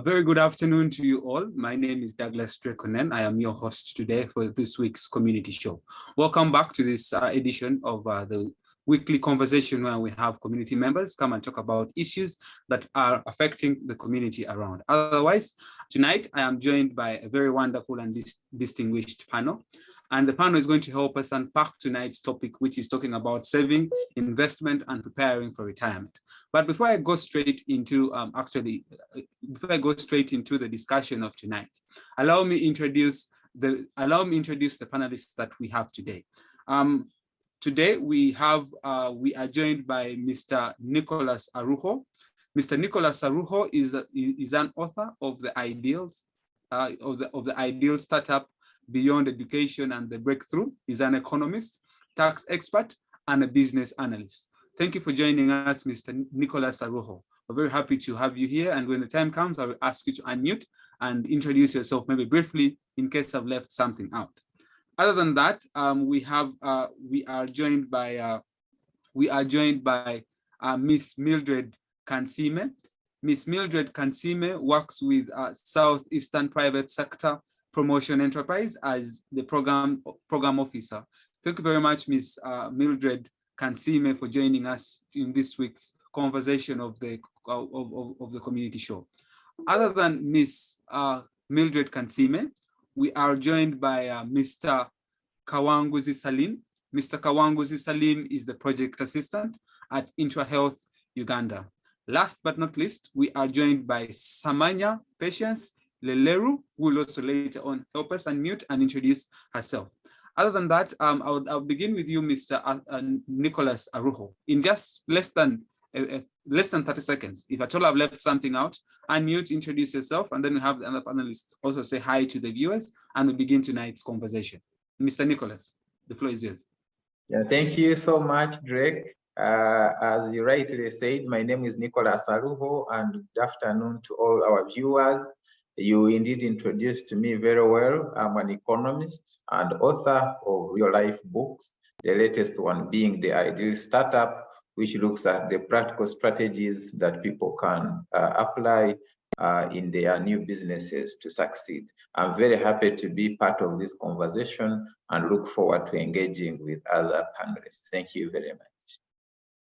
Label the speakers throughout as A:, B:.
A: very good afternoon to you all. My name is Douglas Drekonen. I am your host today for this week's community show. Welcome back to this edition of the weekly conversation where we have community members come and talk about issues that are affecting the community around. Otherwise, tonight I am joined by a very wonderful and distinguished panel. And the panel is going to help us unpack tonight's topic, which is talking about saving, investment, and preparing for retirement. But before I go straight into the discussion of tonight, allow me introduce the panelists that we have today. Today we are joined by Mr. Nicholas Arujo. Mr. Nicholas Arujo is an author of the ideals of the ideal startup Beyond Education and the Breakthrough. He's an economist, tax expert, and a business analyst. Thank you for joining us, Mr. Nicholas Arujo. We're very happy to have you here. And when the time comes, I will ask you to unmute and introduce yourself, maybe briefly, in case I've left something out. Other than that, we are joined by Miss Mildred Kansime. Miss Mildred Kansime works with Southeastern Private Sector Promotion Enterprise as the program officer. Thank you very much, Ms. Mildred Kansime, for joining us in this week's conversation of the community show. Other than Ms. Mildred Kansime, we are joined by Mr. Kawanguzi Salim. Mr. Kawanguzi Salim is the project assistant at IntraHealth Uganda. Last but not least, we are joined by Samanya Patience Leleru, who will also later on help us unmute and introduce herself. Other than that, I'll begin with you, Mr. Nicholas Arujo. In just less than 30 seconds, if at all I've left something out, unmute, introduce yourself, and then we have the other panelists also say hi to the viewers, and we begin tonight's conversation. Mr. Nicholas, the floor is yours.
B: Yeah, thank you so much, Drake. As you rightly said, my name is Nicholas Arujo, and good afternoon to all our viewers. You indeed introduced me very well. I'm an economist and author of real-life books, the latest one being The Ideal Startup, which looks at the practical strategies that people can apply in their new businesses to succeed. I'm very happy to be part of this conversation and look forward to engaging with other panelists. Thank you very much.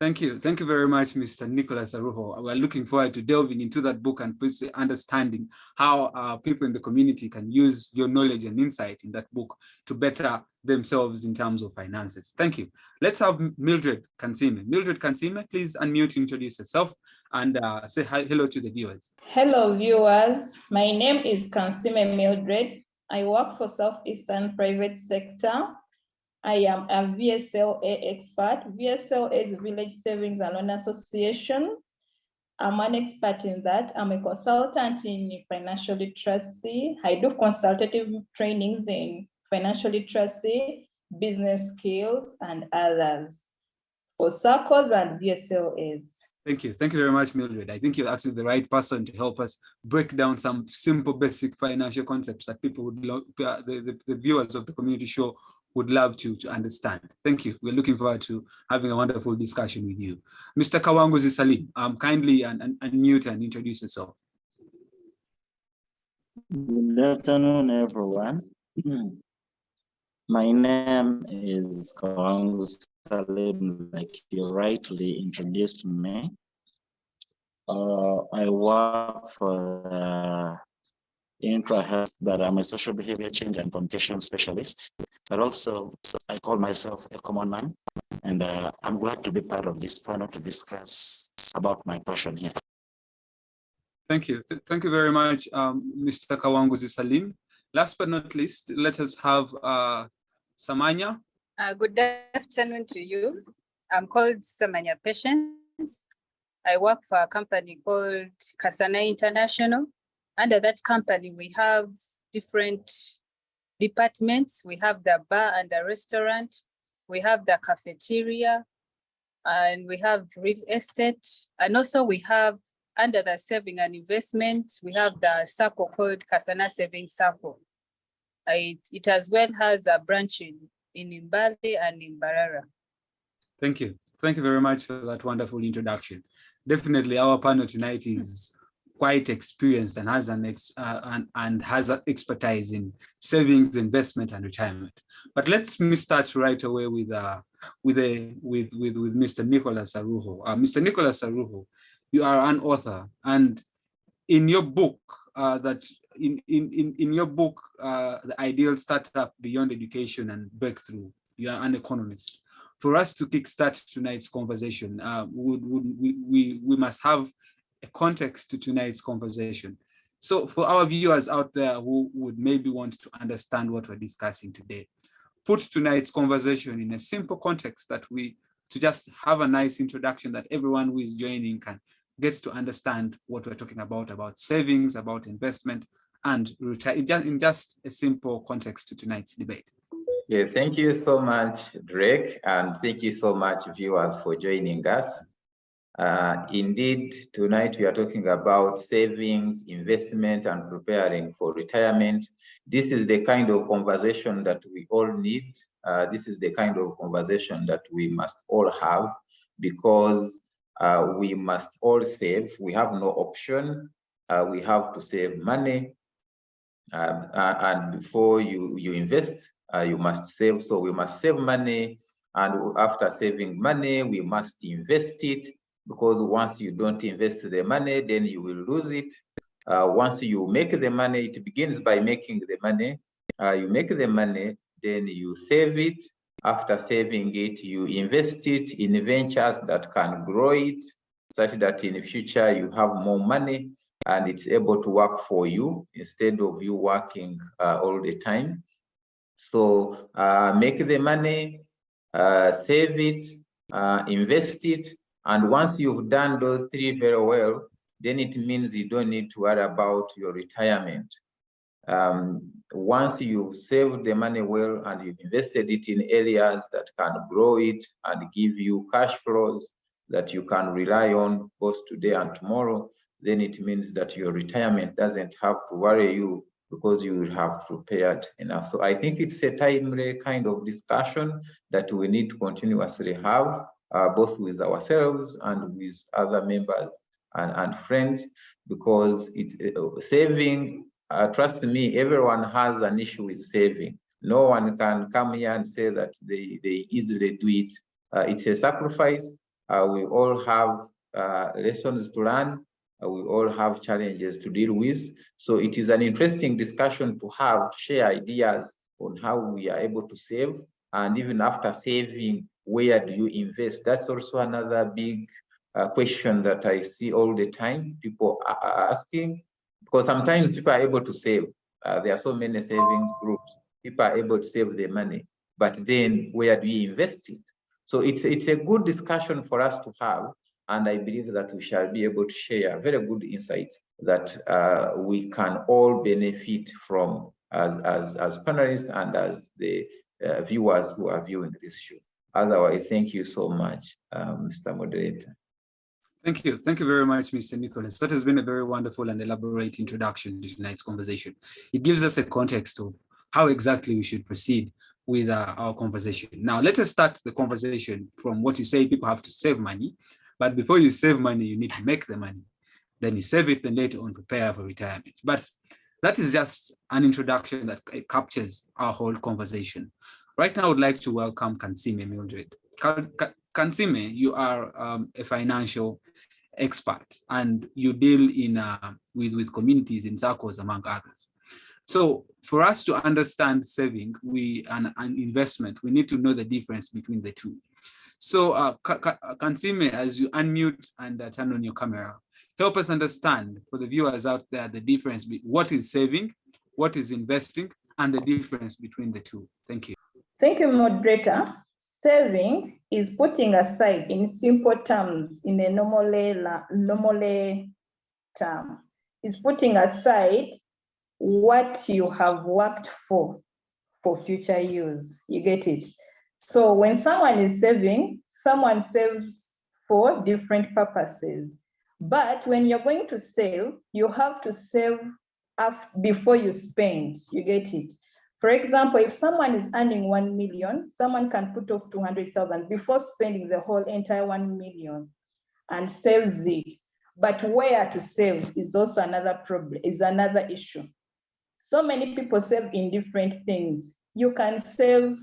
A: Thank you. Thank you very much, Mr. Nicholas Arujo. We're looking forward to delving into that book and understanding how people in the community can use your knowledge and insight in that book to better themselves in terms of finances. Thank you. Let's have Mildred Kansime. Mildred Kansime, please unmute, introduce yourself, and say hello to the viewers.
C: Hello, viewers. My name is Kansime Mildred. I work for Southeastern Private Sector. I am a VSLA expert. VSLA is Village Savings and Loan Association. I'm an expert in that. I'm a consultant in financial literacy. I do consultative trainings in financial literacy, business skills, and others for circles and VSLAs.
A: Thank you. Thank you very much, Mildred. I think you're actually the right person to help us break down some simple, basic financial concepts that people would love, the viewers of the community show would love to understand. Thank you. We're looking forward to having a wonderful discussion with you. Mr. Kawanguzi Salim, kindly unmute and introduce yourself.
D: Good afternoon, everyone. My name is Kawanguzi Salim, like you rightly introduced me. I work for IntraHealth, but I'm a social behavior change and communication specialist. But also, I call myself a common man, and I'm glad to be part of this panel to discuss about my passion here.
A: Thank you. Thank you very much, Mr. Kawanguzi Salim. Last but not least, let us have Samanya.
E: Good afternoon to you. I'm called Samanya Patience. I work for a company called Kasana International. Under that company, we have different departments. We have the bar and the restaurant. We have the cafeteria, and we have real estate. And also we have, under the saving and investment, we have the circle called Kasana Saving Circle. It as well has a branch in Mbale and in Barara.
A: Thank you. Thank you very much for that wonderful introduction. Definitely our panel tonight is quite experienced and has has expertise in savings, investment, and retirement. But let's start right away with Mr. Nicholas Arujo. Mr. Nicholas Arujo, you are an author, and in your book, in your book, The Ideal Startup Beyond Education and Breakthrough, you are an economist. For us to kickstart tonight's conversation, we must have a context to tonight's conversation. So for our viewers out there who would maybe want to understand what we're discussing today, put tonight's conversation in a simple context to just have a nice introduction that everyone who is joining can get to understand what we're talking about savings, about investment, and in just a simple context to tonight's debate.
B: Yeah, thank you so much, Drake, and thank you so much, viewers, for joining us. Indeed, tonight we are talking about savings, investment, and preparing for retirement. This is the kind of conversation that we all need. This is the kind of conversation that we must all have, because we must all save. We have no option. We have to save money. And before you invest, you must save. So we must save money. And after saving money, we must invest it, because once you don't invest the money, then you will lose it. Once you make the money, it begins by making the money. You make the money, then you save it. After saving it, you invest it in ventures that can grow it, such that in the future you have more money and it's able to work for you instead of you working all the time. So make the money, save it, invest it. And once you've done those three very well, then it means you don't need to worry about your retirement. Once you've saved the money well and you've invested it in areas that can grow it and give you cash flows that you can rely on both today and tomorrow, then it means that your retirement doesn't have to worry you, because you will have prepared enough. So I think it's a timely kind of discussion that we need to continuously have, both with ourselves and with other members and friends, because it's saving. Trust me, everyone has an issue with saving. No one can come here and say that they easily do it. It's a sacrifice. We all have lessons to learn. We all have challenges to deal with. So it is an interesting discussion to have, to share ideas on how we are able to save. And even after saving, where do you invest? That's also another big question that I see all the time, people are asking. Because sometimes people are able to save. There are so many savings groups. People are able to save their money, but then where do you invest it? So it's a good discussion for us to have, and I believe that we shall be able to share very good insights that we can all benefit from as panelists and as the viewers who are viewing this show. Otherwise, thank you so much, Mr. Moderator.
A: Thank you. Thank you very much, Mr. Nicholas. That has been a very wonderful and elaborate introduction to tonight's conversation. It gives us a context of how exactly we should proceed with our conversation. Now, let us start the conversation from what you say people have to save money. But before you save money, you need to make the money. Then you save it, then later on prepare for retirement. But that is just an introduction that captures our whole conversation. Right now, I would like to welcome Kansime Mildred. Kansime, you are a financial expert and you deal in with communities in circles, among others. So for us to understand saving and investment, we need to know the difference between the two. So Kansime, as you unmute and turn on your camera, help us understand for the viewers out there the difference between what is saving, what is investing, and the difference between the two. Thank you.
C: Thank you, moderator. Saving is putting aside, in simple terms, in a normal term, is putting aside what you have worked for future use. You get it? So when someone is saving, someone saves for different purposes. But when you're going to save, you have to save before you spend. You get it? For example, if someone is earning 1 million, someone can put off 200,000 before spending the whole entire 1 million and saves it. But where to save is also another problem, is another issue. So many people save in different things. You can save,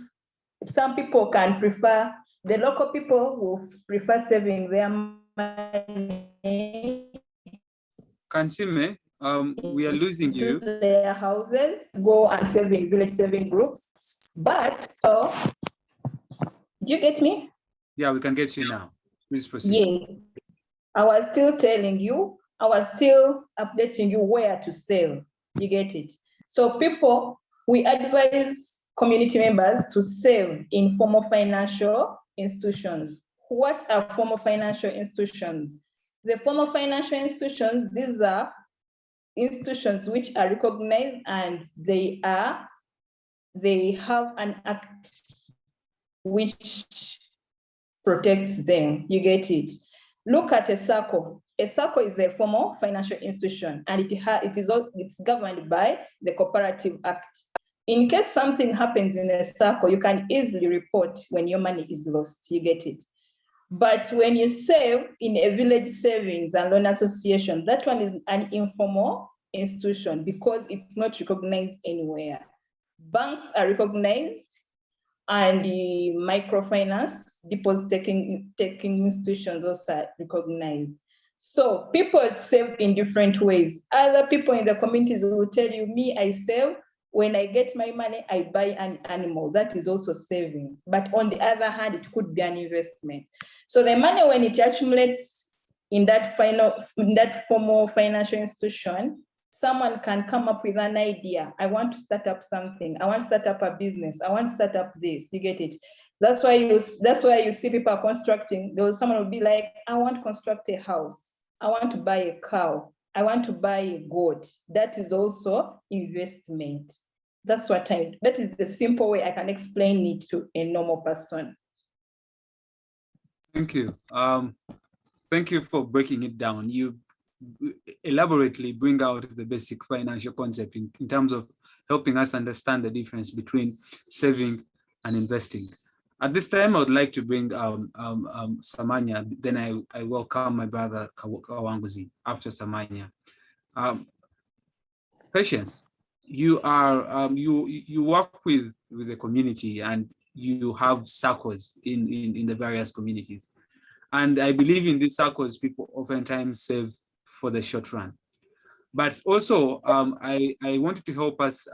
C: some people can prefer, the local people will prefer saving their money.
A: Kansime, we are losing you.
C: Their houses, go and save in village saving groups. But, do you get me?
A: Yeah, we can get you now. Please proceed.
C: Yes. I was still telling you, I was still updating you where to save. You get it? So people, we advise community members to save in formal financial institutions. What are formal financial institutions? The formal financial institutions, these are institutions which are recognized and they have an act which protects them. You get it? Look at a SACCO. A SACCO is a formal financial institution and it's governed by the Cooperative Act. In case something happens in a SACCO, you can easily report when your money is lost. You get it? But when you save in a village savings and loan association, that one is an informal institution because it's not recognized anywhere. Banks are recognized and the microfinance deposit-taking institutions also are recognized. So people save in different ways. Other people in the communities will tell you, me, I save. When I get my money, I buy an animal. That is also saving. But on the other hand, it could be an investment. So the money, when it accumulates in that formal financial institution, someone can come up with an idea. I want to start up something. I want to start up a business. I want to start up this. You get it? That's why you see people are constructing. Someone will be like, I want to construct a house. I want to buy a cow. I want to buy a goat. That is also investment. That is the simple way I can explain it to a normal person.
A: Thank you. Thank you for breaking it down. You elaborately bring out the basic financial concept in terms of helping us understand the difference between saving and investing. At this time, I would like to bring Samanya, then I welcome my brother Kawanguzi after Samanya. Patience, you are you work with the community and you have circles in the various communities. And I believe in these circles, people oftentimes save for the short run. But also, I wanted to help us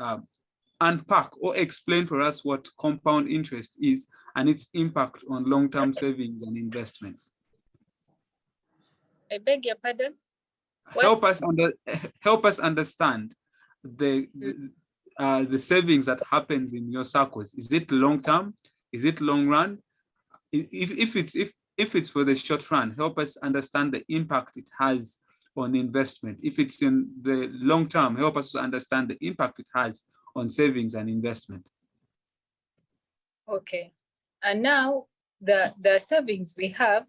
A: unpack or explain for us what compound interest is and its impact on long-term savings and investments.
E: I beg your pardon?
A: Help us understand the savings that happens in your circles. Is it long-term? Is it long run? If it's for the short run, help us understand the impact it has on investment. If it's in the long term, help us to understand the impact it has on savings and investment.
E: Okay. And now the savings we have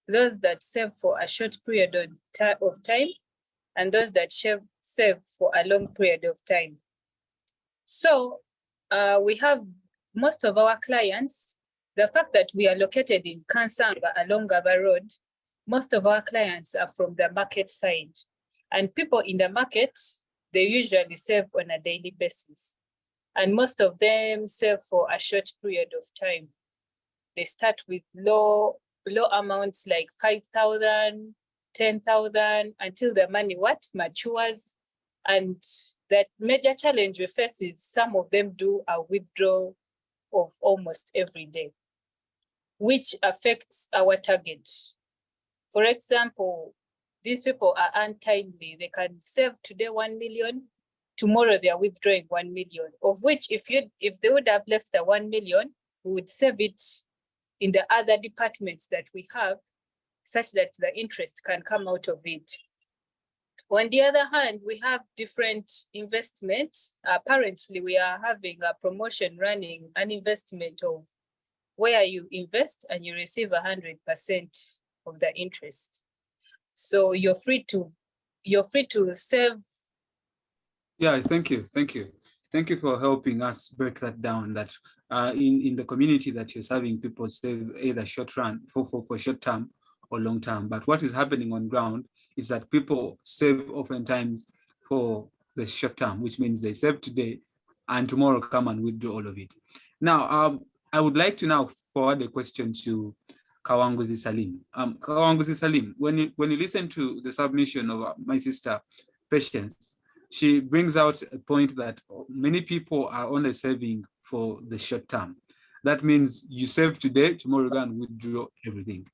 E: those that save for a short period of time and those that save for a long period of time. So we have most of our clients, the fact that we are located in Kansanga along Gaba Road, most of our clients are from the market side. And people in the market, they usually save on a daily basis. And most of them save for a short period of time. They start with low amounts like 5,000, 10,000 until the money matures. And that major challenge we face is some of them do a withdrawal of almost every day, which affects our target. For example, these people are untimely. They can save today 1 million, tomorrow they are withdrawing 1 million, of which if they would have left the 1 million, we would save it in the other departments that we have, such that the interest can come out of it. On the other hand, we have different investments. Apparently, we are having a promotion running, an investment of where you invest and you receive 100% of the interest. So you're free to save.
A: Yeah, thank you. Thank you for helping us break that down, that in the community that you're serving, people save either short run for short term or long term. But what is happening on ground is that people save oftentimes for the short term, which means they save today and tomorrow come and withdraw all of it. Now, I would like to now forward a question to Kawanguzi Salim. Kawanguzi Salim, when you listen to the submission of my sister Patience, she brings out a point that many people are only saving for the short term. That means you save today, tomorrow you go and withdraw everything.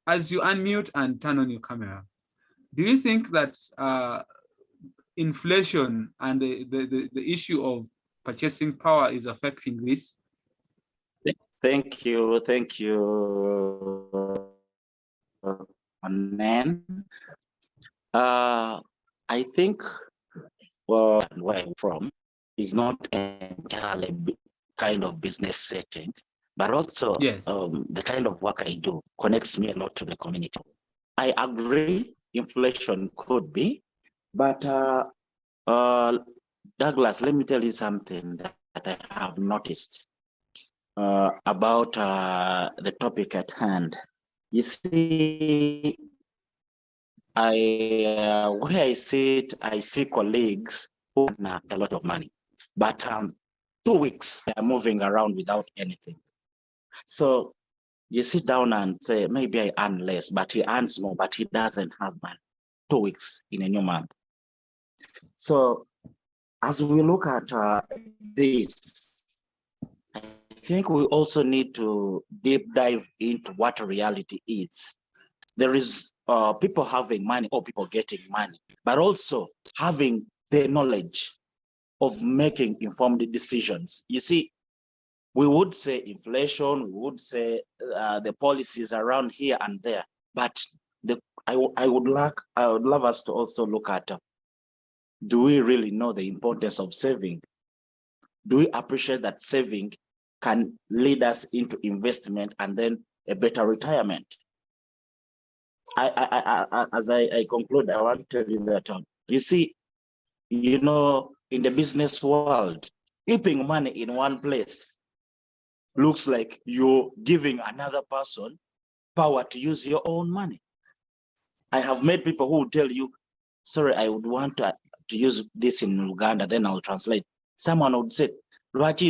A: As you unmute and turn on your camera, do you think that inflation and the issue of purchasing power is affecting this?
D: Thank you, Anan. I think where I'm from is not entirely kind of business setting, but also
A: yes,
D: the kind of work I do connects me a lot to the community. I agree inflation could be, but Douglas, let me tell you something that I have noticed about the topic at hand. You see, where I sit, I see colleagues who earn a lot of money, but 2 weeks they are moving around without anything. So you sit down and say, maybe I earn less, but he earns more, but he doesn't have money. 2 weeks in a new month. So as we look at this, I think we also need to deep dive into what reality is. There is people having money or people getting money, but also having the knowledge of making informed decisions. You see, we would say inflation, we would say the policies around here and there, but I would love us to also look at, do we really know the importance of saving? Do we appreciate that saving can lead us into investment and then a better retirement? As I conclude, I want to tell you that, you see, in the business world, keeping money in one place looks like you're giving another person power to use your own money. I have met people who will tell you, sorry, I would want to use this in Uganda, then I'll translate. Someone would say, like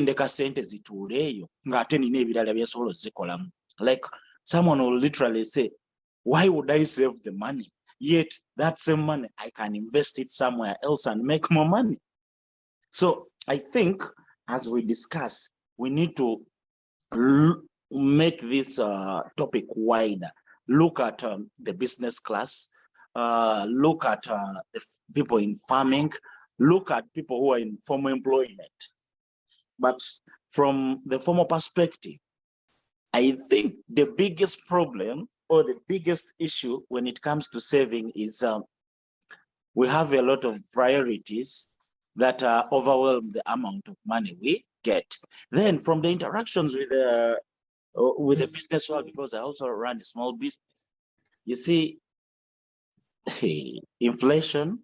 D: someone will literally say, why would I save the money? Yet that same money, I can invest it somewhere else and make more money. So I think as we discuss, we need to make this topic wider. Look at the business class, look at the people in farming, look at people who are in formal employment. But from the formal perspective, I think the biggest problem or the biggest issue when it comes to saving is we have a lot of priorities that overwhelm the amount of money we get. Then from the interactions with the business world, because I also run a small business, you see, inflation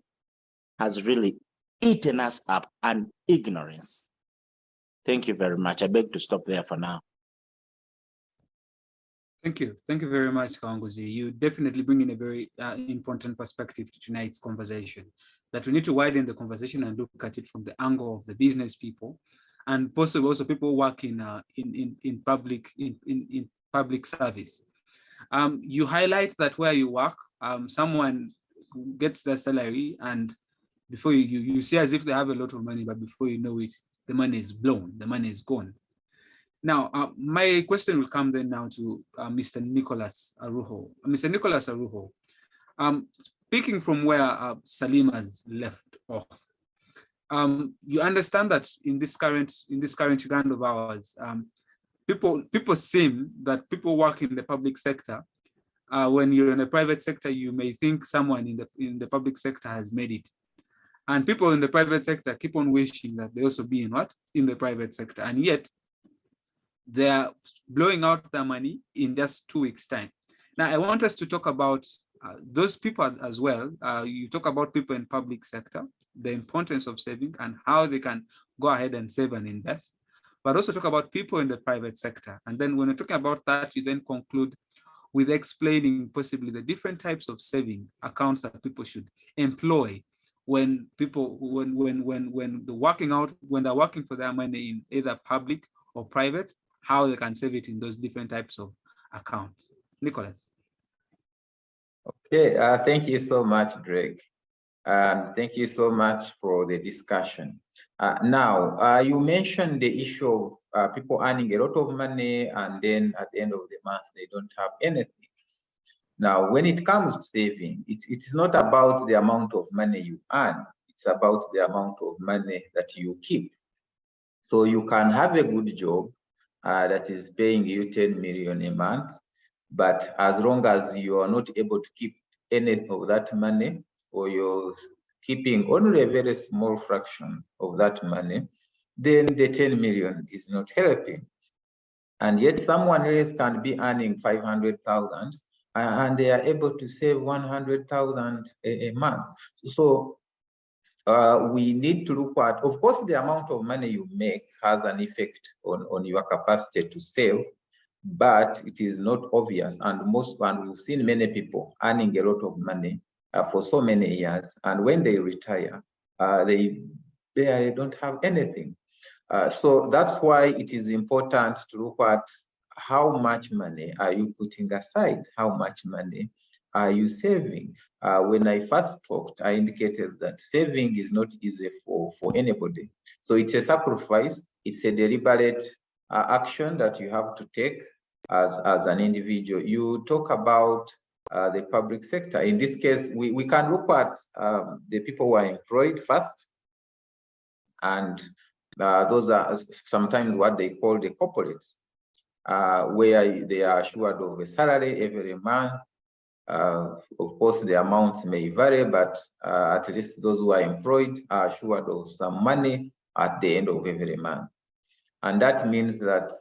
D: has really eaten us up, and ignorance. Thank you very much. I beg to stop there for now.
A: Thank you. Thank you very much, Kawanguzi. You definitely bring in a very important perspective to tonight's conversation, that we need to widen the conversation and look at it from the angle of the business people, and possibly also people working in public service. You highlight that where you work, someone gets their salary, and before you see as if they have a lot of money, but before you know it, the money is blown, the money is gone. Now, my question will come then now to Mr. Nicholas Aruho. Mr. Nicholas Aruho, speaking from where Salim has left off, you understand that in this current Uganda of ours, people seem that people work in the public sector. When you're in the private sector, you may think someone in the public sector has made it. And people in the private sector keep on wishing that they also be in the private sector. And yet they are blowing out their money in just 2 weeks' time. Now, I want us to talk about those people as well. You talk about people in public sector, the importance of saving and how they can go ahead and save and invest, but also talk about people in the private sector. And then when you're talking about that, you then conclude with explaining possibly the different types of saving accounts that people should employ when they're working for their money in either public or private, how they can save it in those different types of accounts. Nicholas.
B: Okay, thank you so much, Greg. And thank you so much for the discussion. Now, you mentioned the issue of people earning a lot of money and then at the end of the month, they don't have anything. Now, when it comes to saving, it is not about the amount of money you earn, it's about the amount of money that you keep. So you can have a good job that is paying you 10 million a month, but as long as you are not able to keep any of that money, or you're keeping only a very small fraction of that money, then the 10 million is not helping. And yet someone else can be earning 500,000 and they are able to save 100,000 a month. So we need to look at, of course, the amount of money you make has an effect on your capacity to save, but it is not obvious. And we've seen many people earning a lot of money for so many years, and when they retire, they don't have anything. So that's why it is important to look at how much money are you putting aside, how much money are you saving. When I first talked, I indicated that saving is not easy for anybody. So it's a sacrifice, it's a deliberate action that you have to take as an individual. You talk about the public sector. In this case, we can look at the people who are employed first, and those are sometimes what they call the corporates, where they are assured of a salary every month. Of course, the amounts may vary, but at least those who are employed are assured of some money at the end of every month. And that means that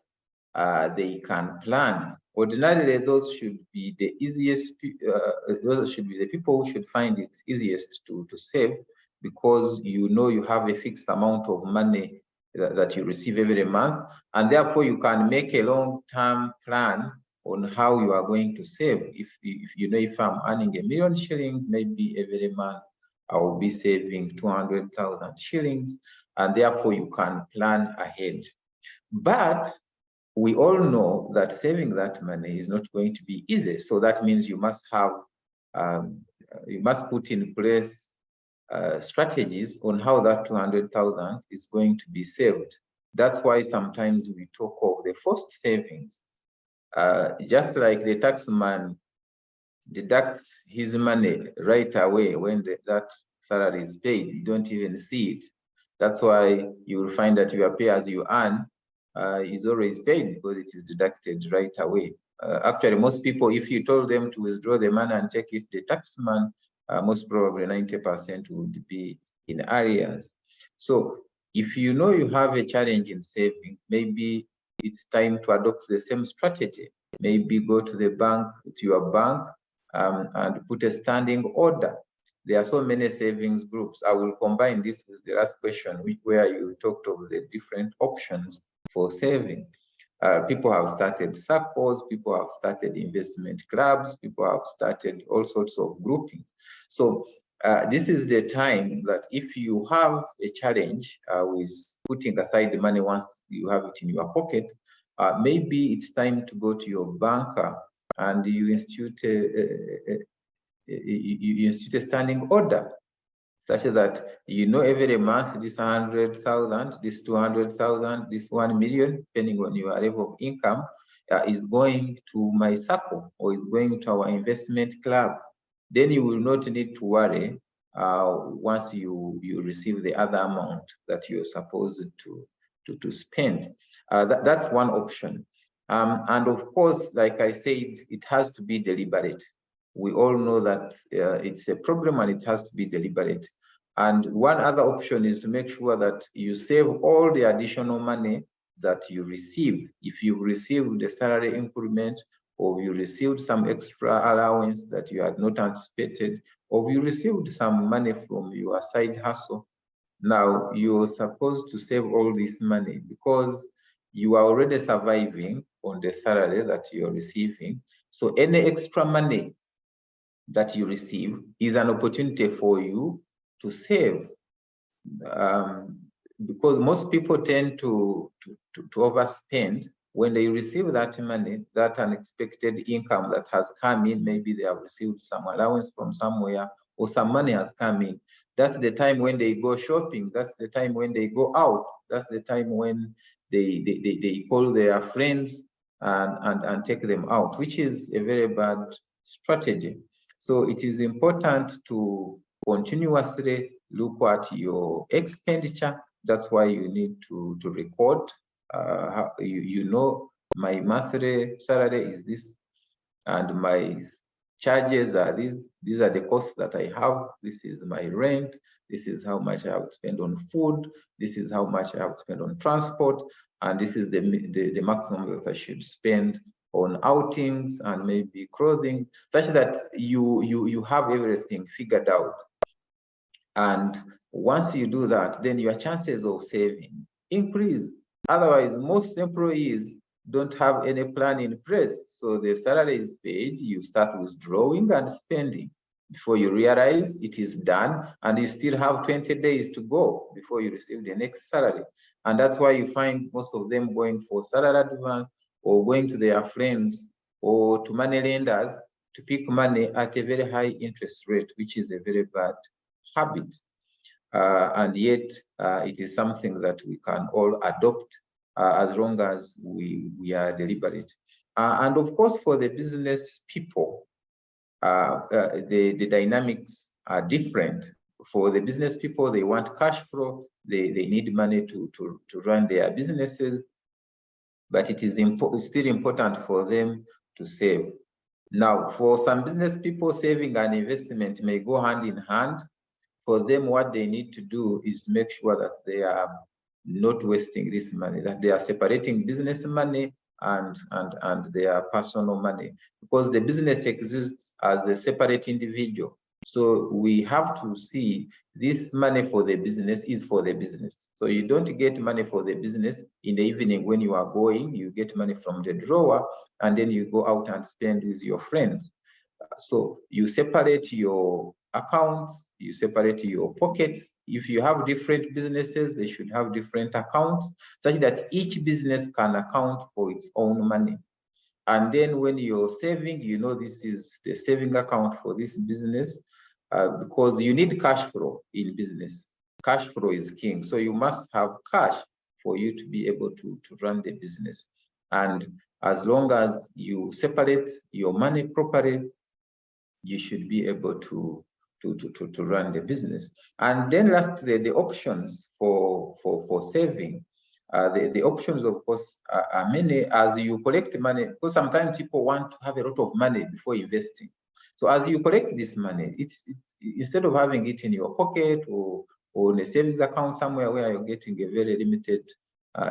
B: they can plan. Ordinarily, those should be the easiest, those should be the people who should find it easiest to save, because you know you have a fixed amount of money that you receive every month, and therefore you can make a long-term plan on how you are going to save. If you know, if I'm earning $1 million shillings, maybe every month I will be saving 200,000 shillings, and therefore you can plan ahead. But we all know that saving that money is not going to be easy. So that means you must have, you must put in place strategies on how that 200,000 is going to be saved. That's why sometimes we talk of the forced savings. Just like the taxman deducts his money right away when that salary is paid, you don't even see it. That's why you will find that your pay as you earn is always paid, because it is deducted right away. Actually, most people, if you told them to withdraw the money and take it, the taxman, most probably 90% would be in arrears. So if you know you have a challenge in saving, maybe it's time to adopt the same strategy. Maybe go to the bank, to your bank, and put a standing order. There are so many savings groups. I will combine this with the last question, where you talked of the different options for saving. People have started circles, people have started investment clubs, people have started all sorts of groupings. So this is the time that if you have a challenge with putting aside the money once you have it in your pocket, maybe it's time to go to your banker and you institute a standing order, such that you know every month this 100,000, this 200,000, this 1 million, depending on your level of income, is going to my circle or is going to our investment club. Then you will not need to worry once you receive the other amount that you're supposed to spend. That's one option. And of course, like I said, it has to be deliberate. We all know that it's a problem and it has to be deliberate. And one other option is to make sure that you save all the additional money that you receive. If you received the salary increment, or you received some extra allowance that you had not anticipated, or you received some money from your side hustle, now you're supposed to save all this money, because you are already surviving on the salary that you're receiving. So any extra money that you receive is an opportunity for you to save. Because most people tend to overspend when they receive that money, that unexpected income that has come in. Maybe they have received some allowance from somewhere, or some money has come in. That's the time when they go shopping. That's the time when they go out. That's the time when they call their friends and take them out, which is a very bad strategy. So it is important to continuously look at your expenditure. That's why you need to record. You know, my monthly salary is this, and my charges are these. These are the costs that I have. This is my rent. This is how much I have to spend on food. This is how much I have to spend on transport. And this is the maximum that I should spend on outings and maybe clothing, such that you have everything figured out. And once you do that, then your chances of saving increase. Otherwise, most employees don't have any plan in place. So the salary is paid, you start withdrawing and spending. Before you realize it is done, and you still have 20 days to go before you receive the next salary. And that's why you find most of them going for salary advance, or going to their friends or to money lenders to pick money at a very high interest rate, which is a very bad habit. And yet it is something that we can all adopt as long as we are deliberate. And of course, for the business people, the dynamics are different. For the business people, they want cash flow, they need money to run their businesses, but it is still important for them to save. Now, for some business people, saving and investment may go hand in hand. For them, what they need to do is to make sure that they are not wasting this money, that they are separating business money and their personal money, because the business exists as a separate individual. So we have to see this money for the business is for the business. So you don't get money for the business in the evening when you are going, you get money from the drawer and then you go out and spend with your friends. So you separate your accounts, you separate your pockets. If you have different businesses, they should have different accounts, such that each business can account for its own money. And then when you're saving, you know this is the saving account for this business, because you need cash flow in business. Cash flow is king. So you must have cash for you to be able to run the business. And as long as you separate your money properly, you should be able to run the business. And then lastly, the options for saving. The options, of course, are many. As you collect money, because sometimes people want to have a lot of money before investing. So as you collect this money, it's instead of having it in your pocket or in a savings account somewhere where you're getting a very limited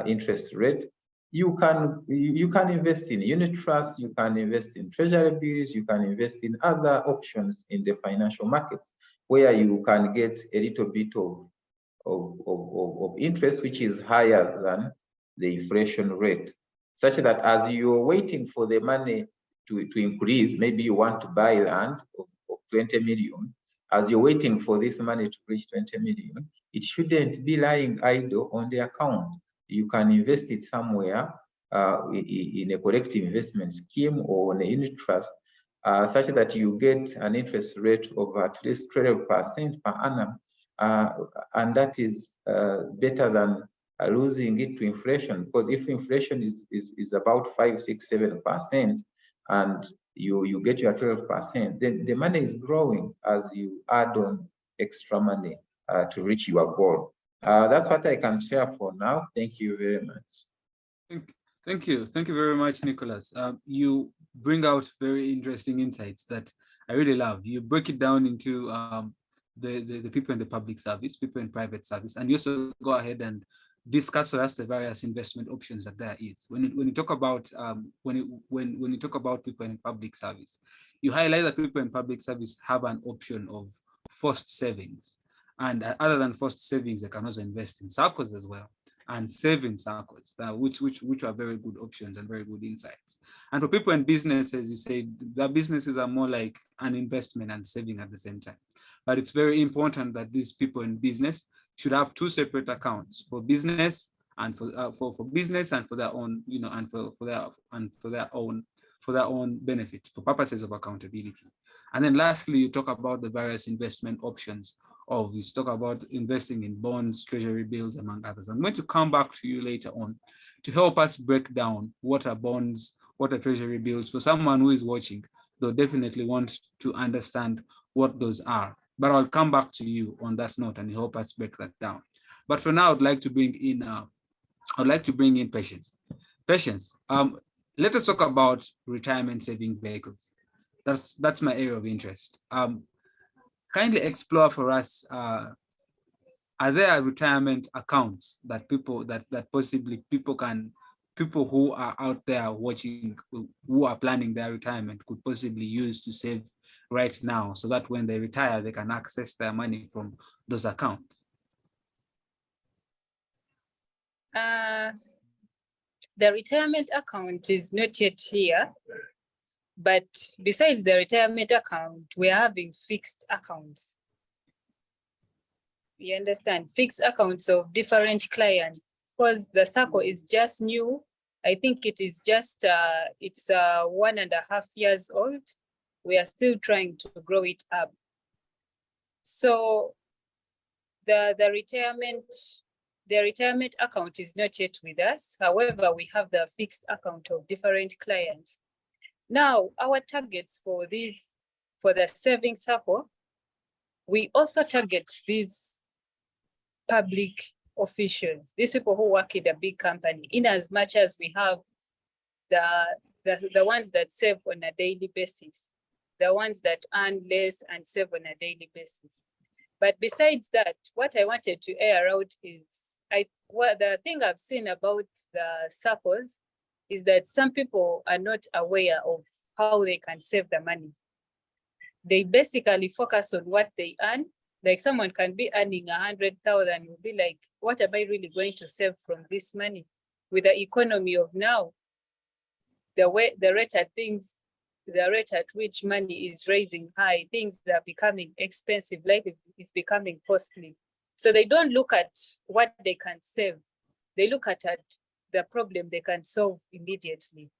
B: interest rate, you can invest in unit trusts, you can invest in treasury bills, you can invest in other options in the financial markets where you can get a little bit of interest, which is higher than the inflation rate, such that as you're waiting for the money to increase, maybe you want to buy land of 20 million. As you're waiting for this money to reach 20 million, it shouldn't be lying idle on the account. You can invest it somewhere in a collective investment scheme or in a unit trust, such that you get an interest rate of at least 12% per annum. And that is better than losing it to inflation, because if inflation is about 5, 6, 7%, and you get your 12%, then the money is growing as you add on extra money to reach your goal. That's what I can share for now. Thank you very much.
A: Thank you very much, Nicholas. You bring out very interesting insights that I really love. You break it down into the people in the public service, people in private service, and you also go ahead and discuss for us the various investment options that there is. When you talk about when you talk about people in public service, you highlight that people in public service have an option of forced savings, and other than forced savings, they can also invest in circles as well. and saving circles, which are very good options and very good insights. And for people in business, as you say, their businesses are more like an investment and saving at the same time. But it's very important that these people in business should have two separate accounts for business and for business and for their own, and for their own benefit, for purposes of accountability. And then lastly, you talk about the various investment options you talk about investing in bonds, treasury bills, among others. I'm going to come back to you later on to help us break down what are bonds, what are treasury bills. For someone who is watching, they'll definitely want to understand what those are. But I'll come back to you on that note and help us break that down. But for now, I'd like to bring in Patience. Patience, let us talk about retirement saving vehicles. That's my area of interest. Kindly explore for us, are there retirement accounts that possibly people who are out there watching, who are planning their retirement, could possibly use to save right now, so that when they retire, they can access their money from those accounts?
E: The retirement account is not yet here. But besides the retirement account, we are having fixed accounts. You understand? Fixed accounts of different clients, because the circle is just new. I think it is just, it's 1.5 years old. We are still trying to grow it up. So the retirement account is not yet with us. However, we have the fixed account of different clients. Now, our targets for the savings circle, we also target these public officials, these people who work in a big company, in as much as we have the ones that save on a daily basis, the ones that earn less and save on a daily basis. But besides that, what I wanted to air out is, the thing I've seen about the circles is that some people are not aware of how they can save the money. They basically focus on what they earn. Like someone can be earning 100,000, you'll be like, what am I really going to save from this money? With the economy of now, the rate at which money is raising high, things are becoming expensive, life is becoming costly. So they don't look at what they can save. They look at the problem they can solve immediately.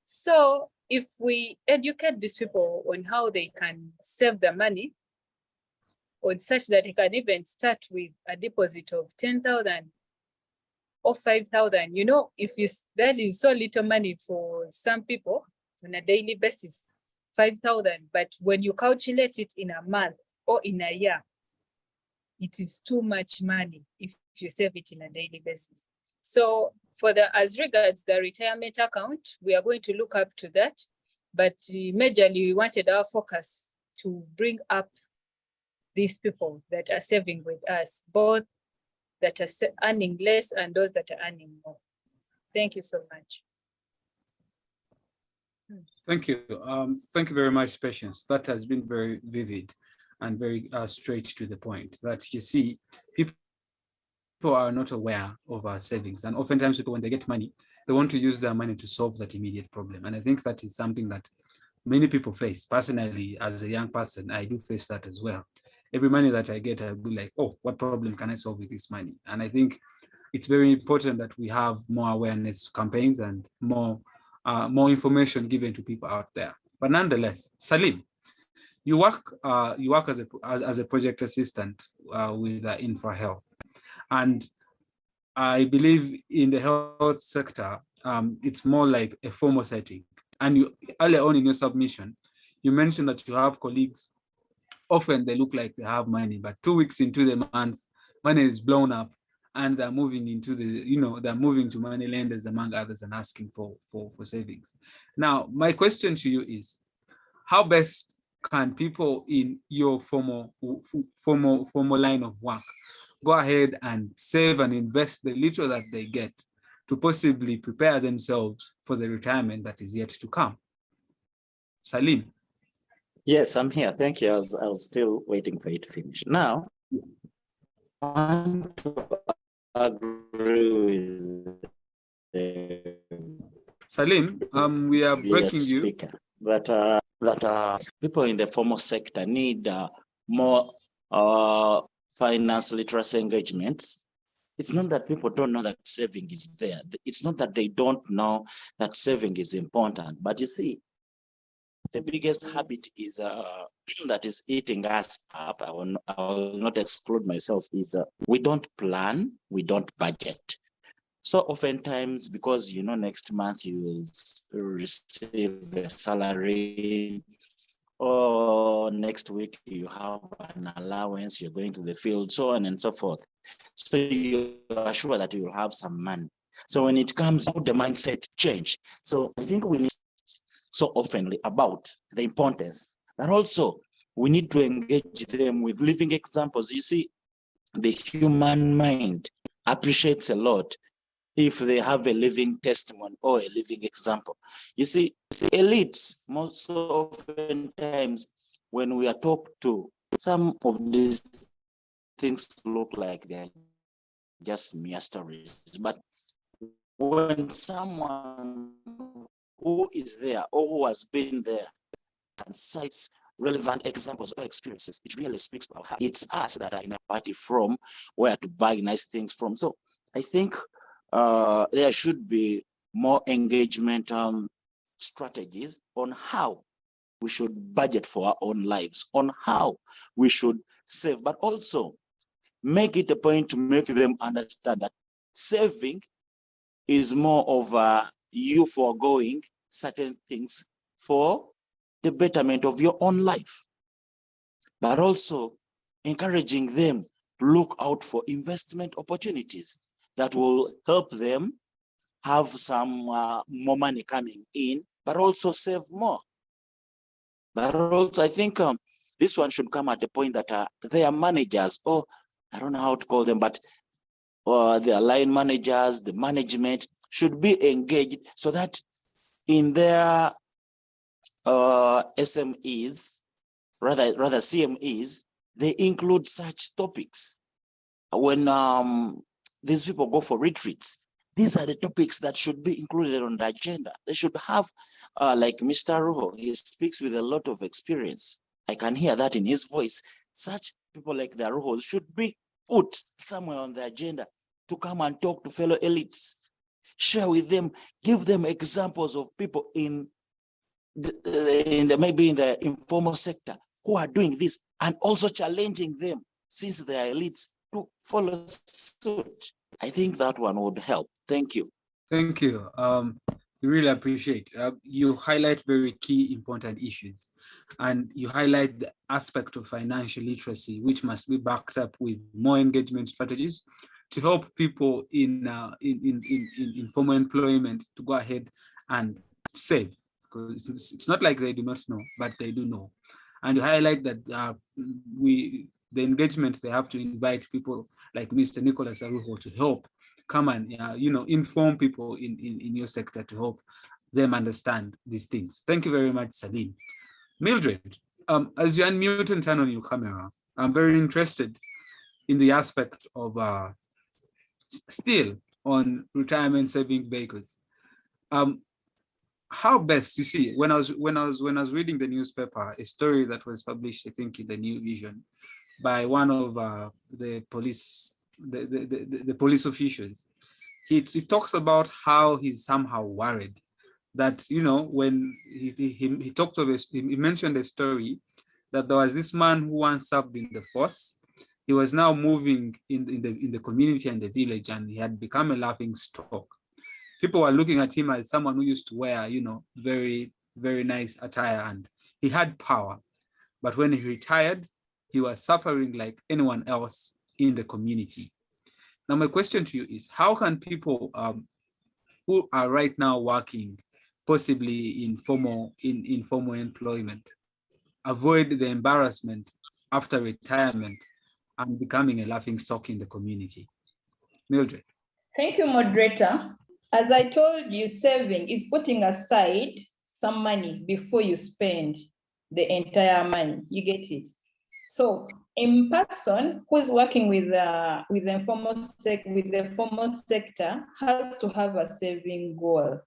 E: So if we educate these people on how they can save the money, on such that they can even start with a deposit of 10,000 or 5,000, that is so little money for some people on a daily basis, 5,000. But when you calculate it in a month or in a year, it is too much money if you save it in a daily basis. So as regards the retirement account, we are going to look up to that. But majorly, we wanted our focus to bring up these people that are saving with us, both that are earning less and those that are earning more. Thank you so much.
A: Thank you. Thank you very much, Patience. That has been very vivid and very straight to the point. That you see, people are not aware of our savings, and oftentimes people, when they get money, they want to use their money to solve that immediate problem. And I think that is something that many people face. Personally, as a young person, I do face that as well. Every money that I get, I'll be like, oh, what problem can I solve with this money? And I think it's very important that we have more awareness campaigns and more information given to people out there. But nonetheless, Salim, you work as a project assistant with Infra Health, and I believe in the health sector, it's more like a formal setting. And you earlier on in your submission, you mentioned that you have colleagues. Often they look like they have money, but 2 weeks into the month, money is blown up, and they're moving into they're moving to money lenders, among others, and asking for savings. Now, my question to you is, how best can people in your formal line of work go ahead and save and invest the little that they get to possibly prepare themselves for the retirement that is yet to come? Salim.
D: Yes, I'm here. Thank you. I was still waiting for you to finish. Now, I want to agree with the
A: Salim, we are breaking you.
D: speaker, that people in the formal sector need more finance literacy engagements. It's not that people don't know that saving is there. It's not that they don't know that saving is important. But you see, the biggest habit is that is eating us up. I will not exclude myself. Is we don't plan, we don't budget. So oftentimes, because you know next month you will receive a salary, or next week you have an allowance, you're going to the field, so on and so forth. So you are sure that you will have some money. So when it comes to the mindset change, so I think we need so oftenly about the importance, but also we need to engage them with living examples. You see, the human mind appreciates a lot if they have a living testimony or a living example. You see, elites, most so often times when we are talked to, some of these things look like they're just mere stories. But when someone who is there or who has been there and cites relevant examples or experiences, it really speaks about how it's us that are in a party from where to buy nice things from. So I think there should be more engagement strategies on how we should budget for our own lives, on how we should save, but also make it a point to make them understand that saving is more of you foregoing certain things for the betterment of your own life, but also encouraging them to look out for investment opportunities that will help them have some more money coming in, but also save more. But also, I think this one should come at the point that their managers, or I don't know how to call them, but their line managers, the management should be engaged so that in their SMEs, rather CMEs, they include such topics. When these people go for retreats, these are the topics that should be included on the agenda. They should have, like Mr. Ruho, he speaks with a lot of experience. I can hear that in his voice. Such people like the Ruhos should be put somewhere on the agenda to come and talk to fellow elites, share with them, give them examples of people in maybe in the informal sector who are doing this, and also challenging them, since they are elites, to follow suit. I think that one would help. Thank you.
A: Thank you. We really appreciate. You highlight very key important issues, and you highlight the aspect of financial literacy, which must be backed up with more engagement strategies to help people in informal employment to go ahead and save. Because it's not like they do not know, but they do know. And you highlight that the engagement, they have to invite people like Mr. Nicholas Aruho to help come and inform people in your sector to help them understand these things. Thank you very much, Salim. Mildred, as you unmute and turn on your camera, I'm very interested in the aspect of still on retirement saving vehicles. How best, you see, when I was reading the newspaper, a story that was published, I think, in the New Vision by one of the police officials, he talks about how he's somehow worried that, when he talked of he mentioned a story that there was this man who once served in the force. He was now moving in the community and the village, and he had become a laughing stock. People were looking at him as someone who used to wear, very, very nice attire, and he had power. But when he retired, he was suffering like anyone else in the community. Now, my question to you is, how can people who are right now working, possibly in informal employment, avoid the embarrassment after retirement and becoming a laughing stock in the community? Mildred.
C: Thank you, moderator. As I told you, saving is putting aside some money before you spend the entire money. You get it? So a person who is working with the formal sector has to have a saving goal.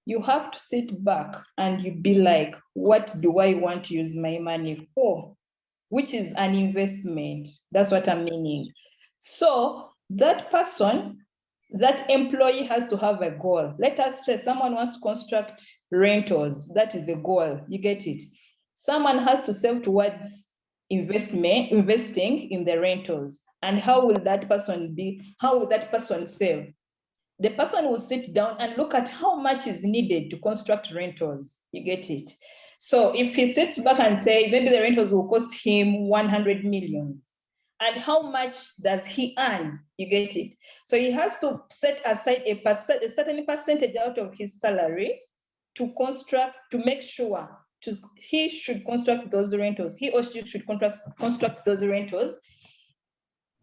C: You have to sit back and you be like, what do I want to use my money for? Which is an investment. That's what I'm meaning. So that person, that employee has to have a goal. Let us say someone wants to construct rentals. That is a goal. You get it? Someone has to save towards investing in the rentals. And how will that person save? The person will sit down and look at how much is needed to construct rentals. You get it? So if he sits back and say, maybe the rentals will cost him 100 million, and how much does he earn? You get it? So he has to set aside a certain percentage out of his salary to make sure he should construct those rentals. He or she should construct those rentals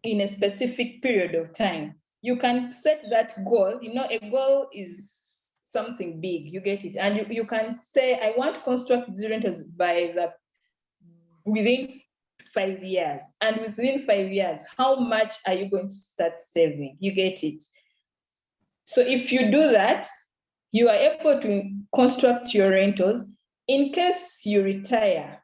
C: in a specific period of time. You can set that goal. A goal is something big, you get it? And you can say, I want to construct these rentals within 5 years. And within 5 years, how much are you going to start saving? You get it? So if you do that, you are able to construct your rentals. In case you retire,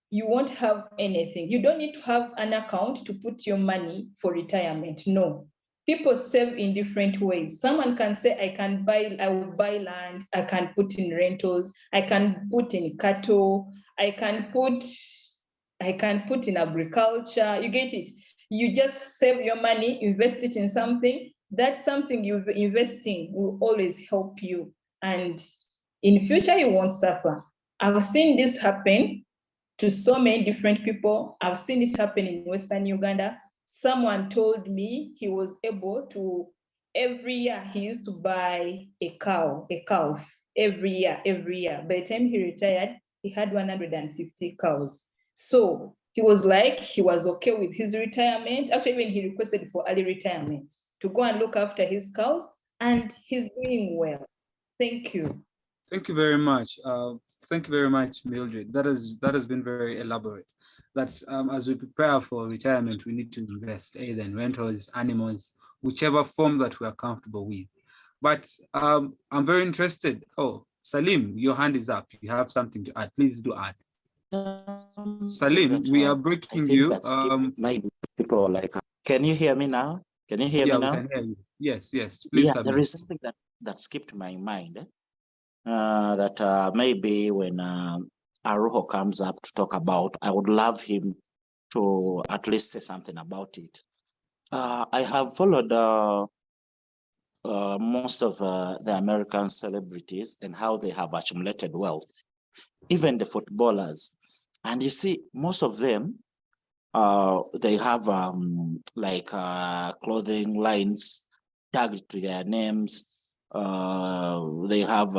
C: you won't have anything. You don't need to have an account to put your money for retirement. No. People save in different ways. Someone can say, I will buy land, I can put in rentals, I can put in cattle, I can put in agriculture. You get it? You just save your money, invest it in something. That something you invest in will always help you. And in future, you won't suffer. I've seen this happen to so many different people. I've seen it happen in Western Uganda. Someone told me he was able to, every year he used to buy a calf every year. By the time he retired, he had 150 cows. So he was like, he was okay with his retirement. Actually, even he requested for early retirement to go and look after his cows, and he's doing well. Thank you.
A: Thank you very much. Thank you very much, Mildred. That has been very elaborate. That as we prepare for retirement, we need to invest either in rentals, animals, whichever form that we are comfortable with. But I'm very interested. Oh, Salim, your hand is up. You have something to add. Please do add. Salim, we are breaking you.
D: Maybe people like, can you hear me now? Can you hear me now?
A: We can hear you. Yes. Please.
D: Yeah, there is something that skipped my mind. That maybe when Aruho comes up to talk about, I would love him to at least say something about it. I have followed most of the American celebrities and how they have accumulated wealth, even the footballers. And you see, most of them, they have clothing lines tagged to their names. They have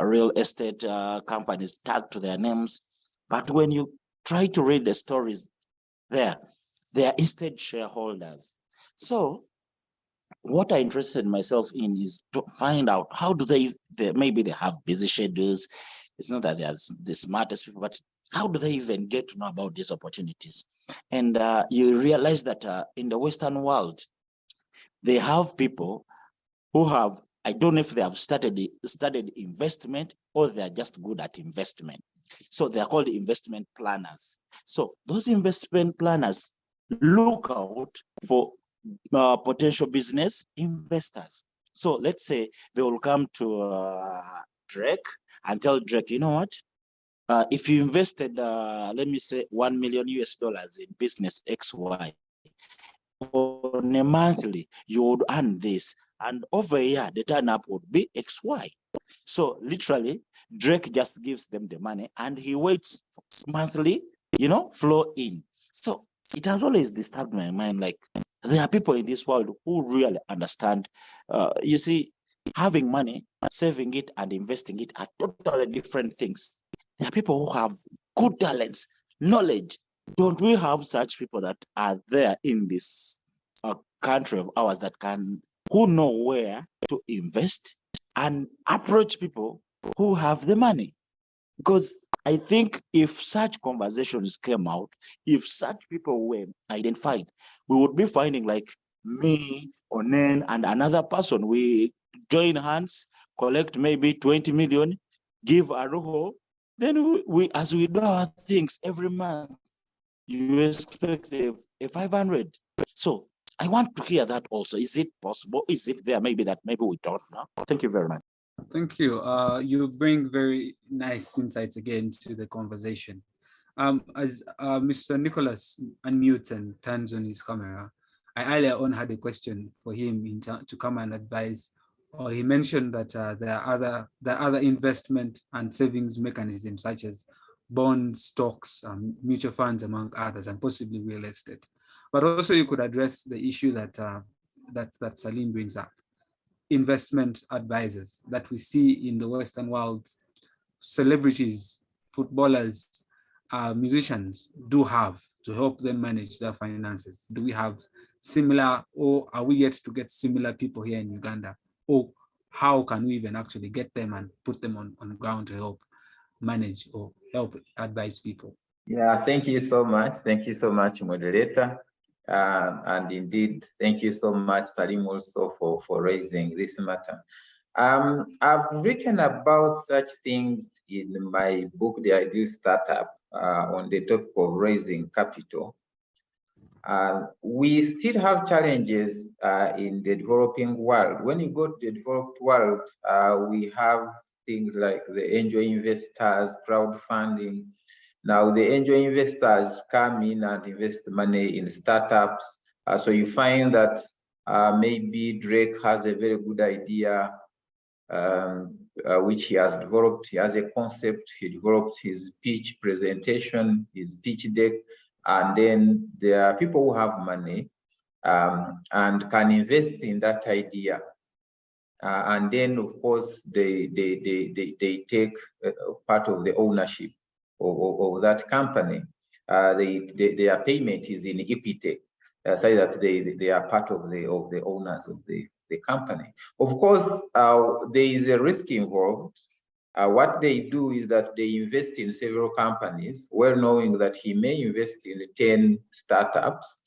D: real estate companies tagged to their names. But when you try to read the stories there, they are instead shareholders. So what I interested myself in is to find out how do they maybe they have busy schedules. It's not that they are the smartest people, but how do they even get to know about these opportunities? And you realize that in the Western world, they have people who have, I don't know if they have studied investment or they are just good at investment. So they are called investment planners. So those investment planners look out for potential business investors. So let's say they will come to Drake and tell Drake, you know what? If you invested, let me say $1 million in business XY, on a monthly, you would earn this. And over a year, the turn up would be XY. So literally, Drake just gives them the money and he waits monthly, flow in. So it has always disturbed my mind. Like, there are people in this world who really understand. You see, having money, saving it and investing it are totally different things. There are people who have good talents, knowledge. Don't we have such people that are there in this country of ours who know where to invest and approach people who have the money? Because I think if such conversations came out, if such people were identified, we would be finding like me, Onen, and another person. We join hands, collect maybe 20 million, give Aruho, then we as we do our things every month, you expect a 500. So I want to hear that also. Is it possible? Is it there? Maybe that maybe we don't know. Thank you very much.
A: Thank you. You bring very nice insights again to the conversation. As Mr. Nicholas unmutes and turns on his camera, I earlier on had a question for him to come and advise, or he mentioned that there are other investment and savings mechanisms such as bonds, stocks, mutual funds, among others, and possibly real estate. But also you could address the issue that that Salim brings up. Investment advisors that we see in the Western world, celebrities, footballers, musicians do have to help them manage their finances. Do we have similar, or are we yet to get similar people here in Uganda? Or how can we even actually get them and put them on the ground to help manage or help advise people?
B: Yeah, thank you so much. Thank you so much, moderator. And indeed, thank you so much, Salim, also for raising this matter. I've written about such things in my book, The Ideal Startup, on the topic of raising capital. We still have challenges in the developing world. When you go to the developed world, we have things like the angel investors, crowdfunding. Now, the angel investors come in and invest money in startups. So you find that maybe Drake has a very good idea, which he has developed. He has a concept, he develops his pitch presentation, his pitch deck, and then there are people who have money and can invest in that idea. And then, of course, they take part of the ownership of that company. Their payment is in equity, so that they are part of the owners of the company. Of course, there is a risk involved. What they do is that they invest in several companies, well knowing that he may invest in 10 startups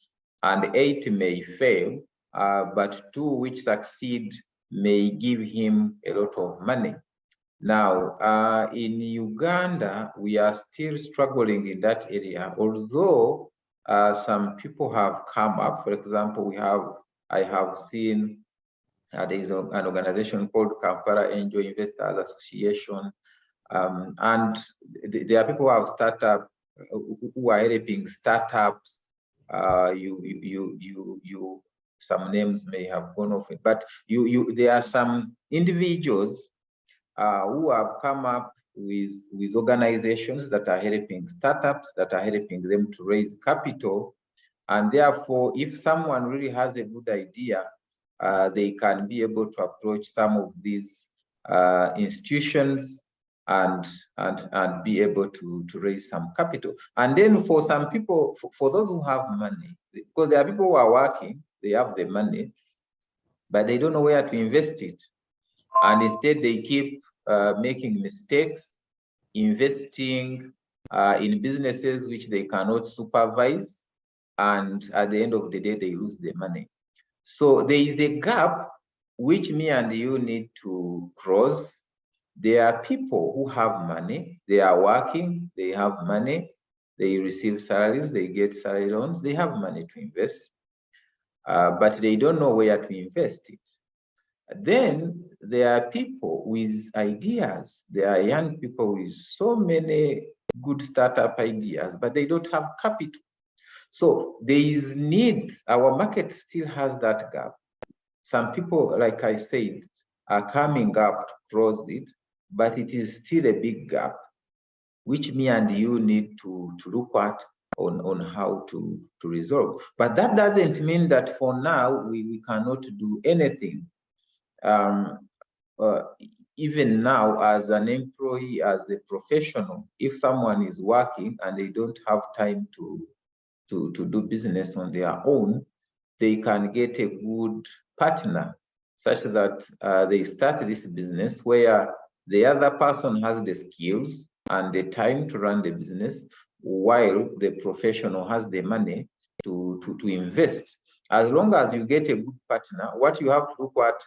B: and 8 may fail, but 2 which succeed may give him a lot of money. Now, in Uganda, we are still struggling in that area, although some people have come up. For example, I have seen there is an organization called Kampala Angel Investors Association, and there are people who have startup who are helping startups. Some names may have gone off it, but there are some individuals who have come up with organizations that are helping startups, that are helping them to raise capital. And therefore, if someone really has a good idea, they can be able to approach some of these institutions and be able to raise some capital. And then for some people, for those who have money, because there are people who are working, they have the money, but they don't know where to invest it. And instead they keep making mistakes, investing in businesses which they cannot supervise, and at the end of the day, they lose their money. So there is a gap which me and you need to cross. There are people who have money, they are working, they have money, they receive salaries, they get salary loans, they have money to invest, but they don't know where to invest it. Then there are people with ideas. There are young people with so many good startup ideas, but they don't have capital. So there is need, our market still has that gap. Some people, like I said, are coming up to close it, but it is still a big gap, which me and you need to look at on how to resolve. But that doesn't mean that for now, we cannot do anything. Even now, as an employee, as a professional, if someone is working and they don't have time to do business on their own, they can get a good partner such that they start this business where the other person has the skills, and the time to run the business, while the professional has the money to invest. As long as you get a good partner, what you have to look at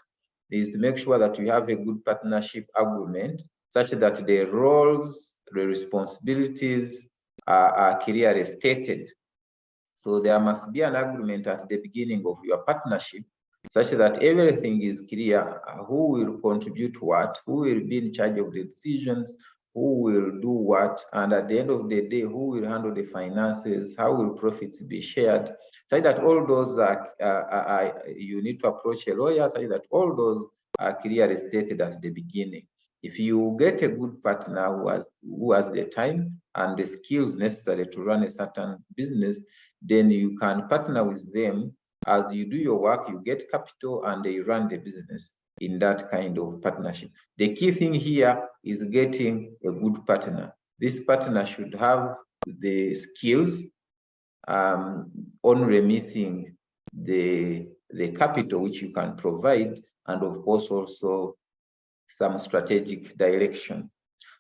B: is to make sure that you have a good partnership agreement, such that the roles, the responsibilities are clearly stated. So there must be an agreement at the beginning of your partnership, such that everything is clear: who will contribute what, who will be in charge of the decisions, who will do what, and at the end of the day, who will handle the finances, how will profits be shared, so that all those you need to approach a lawyer, so that all those are clearly stated at the beginning. If you get a good partner who has the time and the skills necessary to run a certain business, then you can partner with them. As you do your work, you get capital and they run the business in that kind of partnership. The key thing here is getting a good partner. This partner should have the skills, only missing the capital which you can provide, and of course also some strategic direction.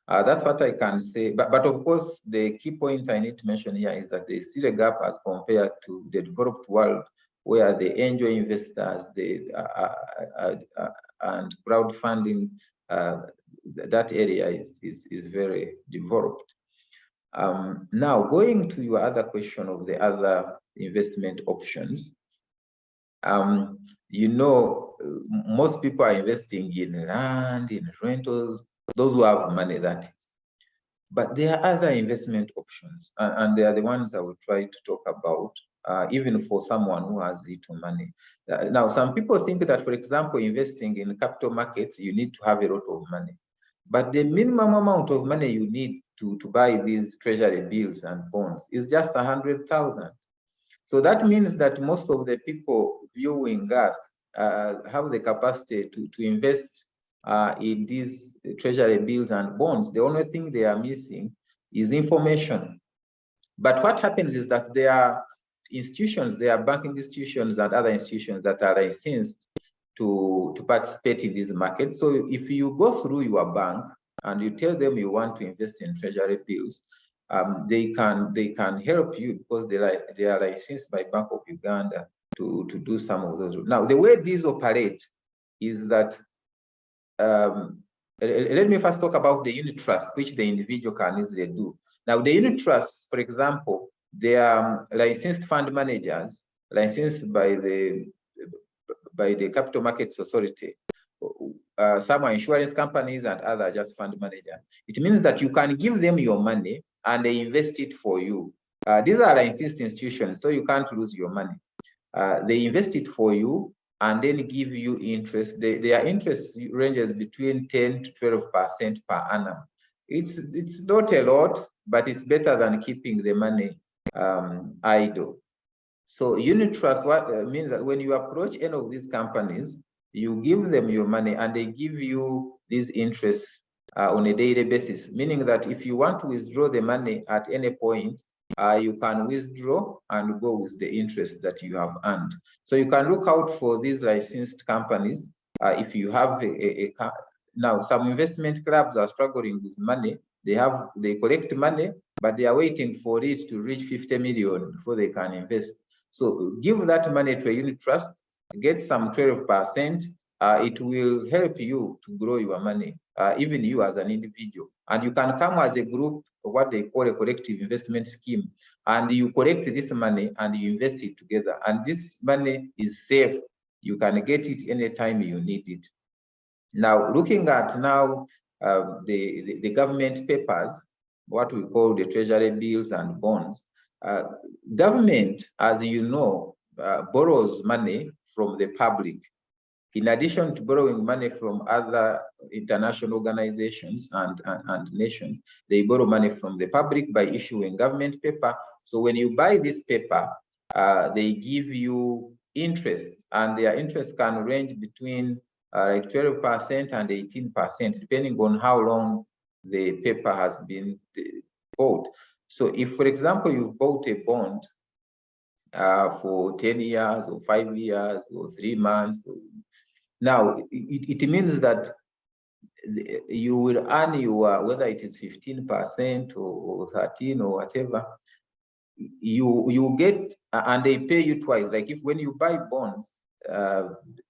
B: That's what I can say. But of course, the key point I need to mention here is that there is still a gap as compared to the developed world, where the angel investors, and crowdfunding, that area is very developed. Now, going to your other question of the other investment options, you know, most people are investing in land, in rentals, those who have money, that is. But there are other investment options, and they are the ones I will try to talk about, even for someone who has little money. Now, some people think that, for example, investing in capital markets, you need to have a lot of money. But the minimum amount of money you need to buy these treasury bills and bonds is just 100,000. So that means that most of the people viewing us have the capacity to invest in these treasury bills and bonds. The only thing they are missing is information. But what happens is that there are institutions, there are banking institutions and other institutions that are licensed to participate in this market. So if you go through your bank and you tell them you want to invest in treasury bills, they can help you, because they are licensed by Bank of Uganda to do some of those. Now, the way these operate is that, let me first talk about the unit trust, which the individual can easily do. Now, the unit trusts, for example, they are licensed fund managers, licensed by the Capital Markets Authority. Some are insurance companies and others just fund managers. It means that you can give them your money and they invest it for you. These are licensed institutions, so you can't lose your money. They invest it for you and then give you interest. Their interest ranges between 10 to 12% per annum. It's not a lot, but it's better than keeping the money idle. So unit trust means that when you approach any of these companies, you give them your money and they give you these interests on a daily basis, meaning that if you want to withdraw the money at any point, you can withdraw and go with the interest that you have earned. So you can look out for these licensed companies. If you have now, some investment clubs are struggling with money. They collect money, but they are waiting for it to reach 50 million before they can invest. So give that money to a unit trust, get some 12%. It will help you to grow your money, even you as an individual. And you can come as a group, what they call a collective investment scheme, and you collect this money and you invest it together. And this money is safe. You can get it anytime you need it. Now, looking at the government papers, what we call the treasury bills and bonds, government, as you know, borrows money from the public. In addition to borrowing money from other international organizations and nations, they borrow money from the public by issuing government paper. So when you buy this paper, they give you interest, and their interest can range between like 12% and 18%, depending on how long the paper has been bought. So if, for example, you've bought a bond for 10 years or 5 years or 3 months, now it means that you will earn your, whether it is 15% or 13 or whatever, you get, and they pay you twice. Like if when you buy bonds,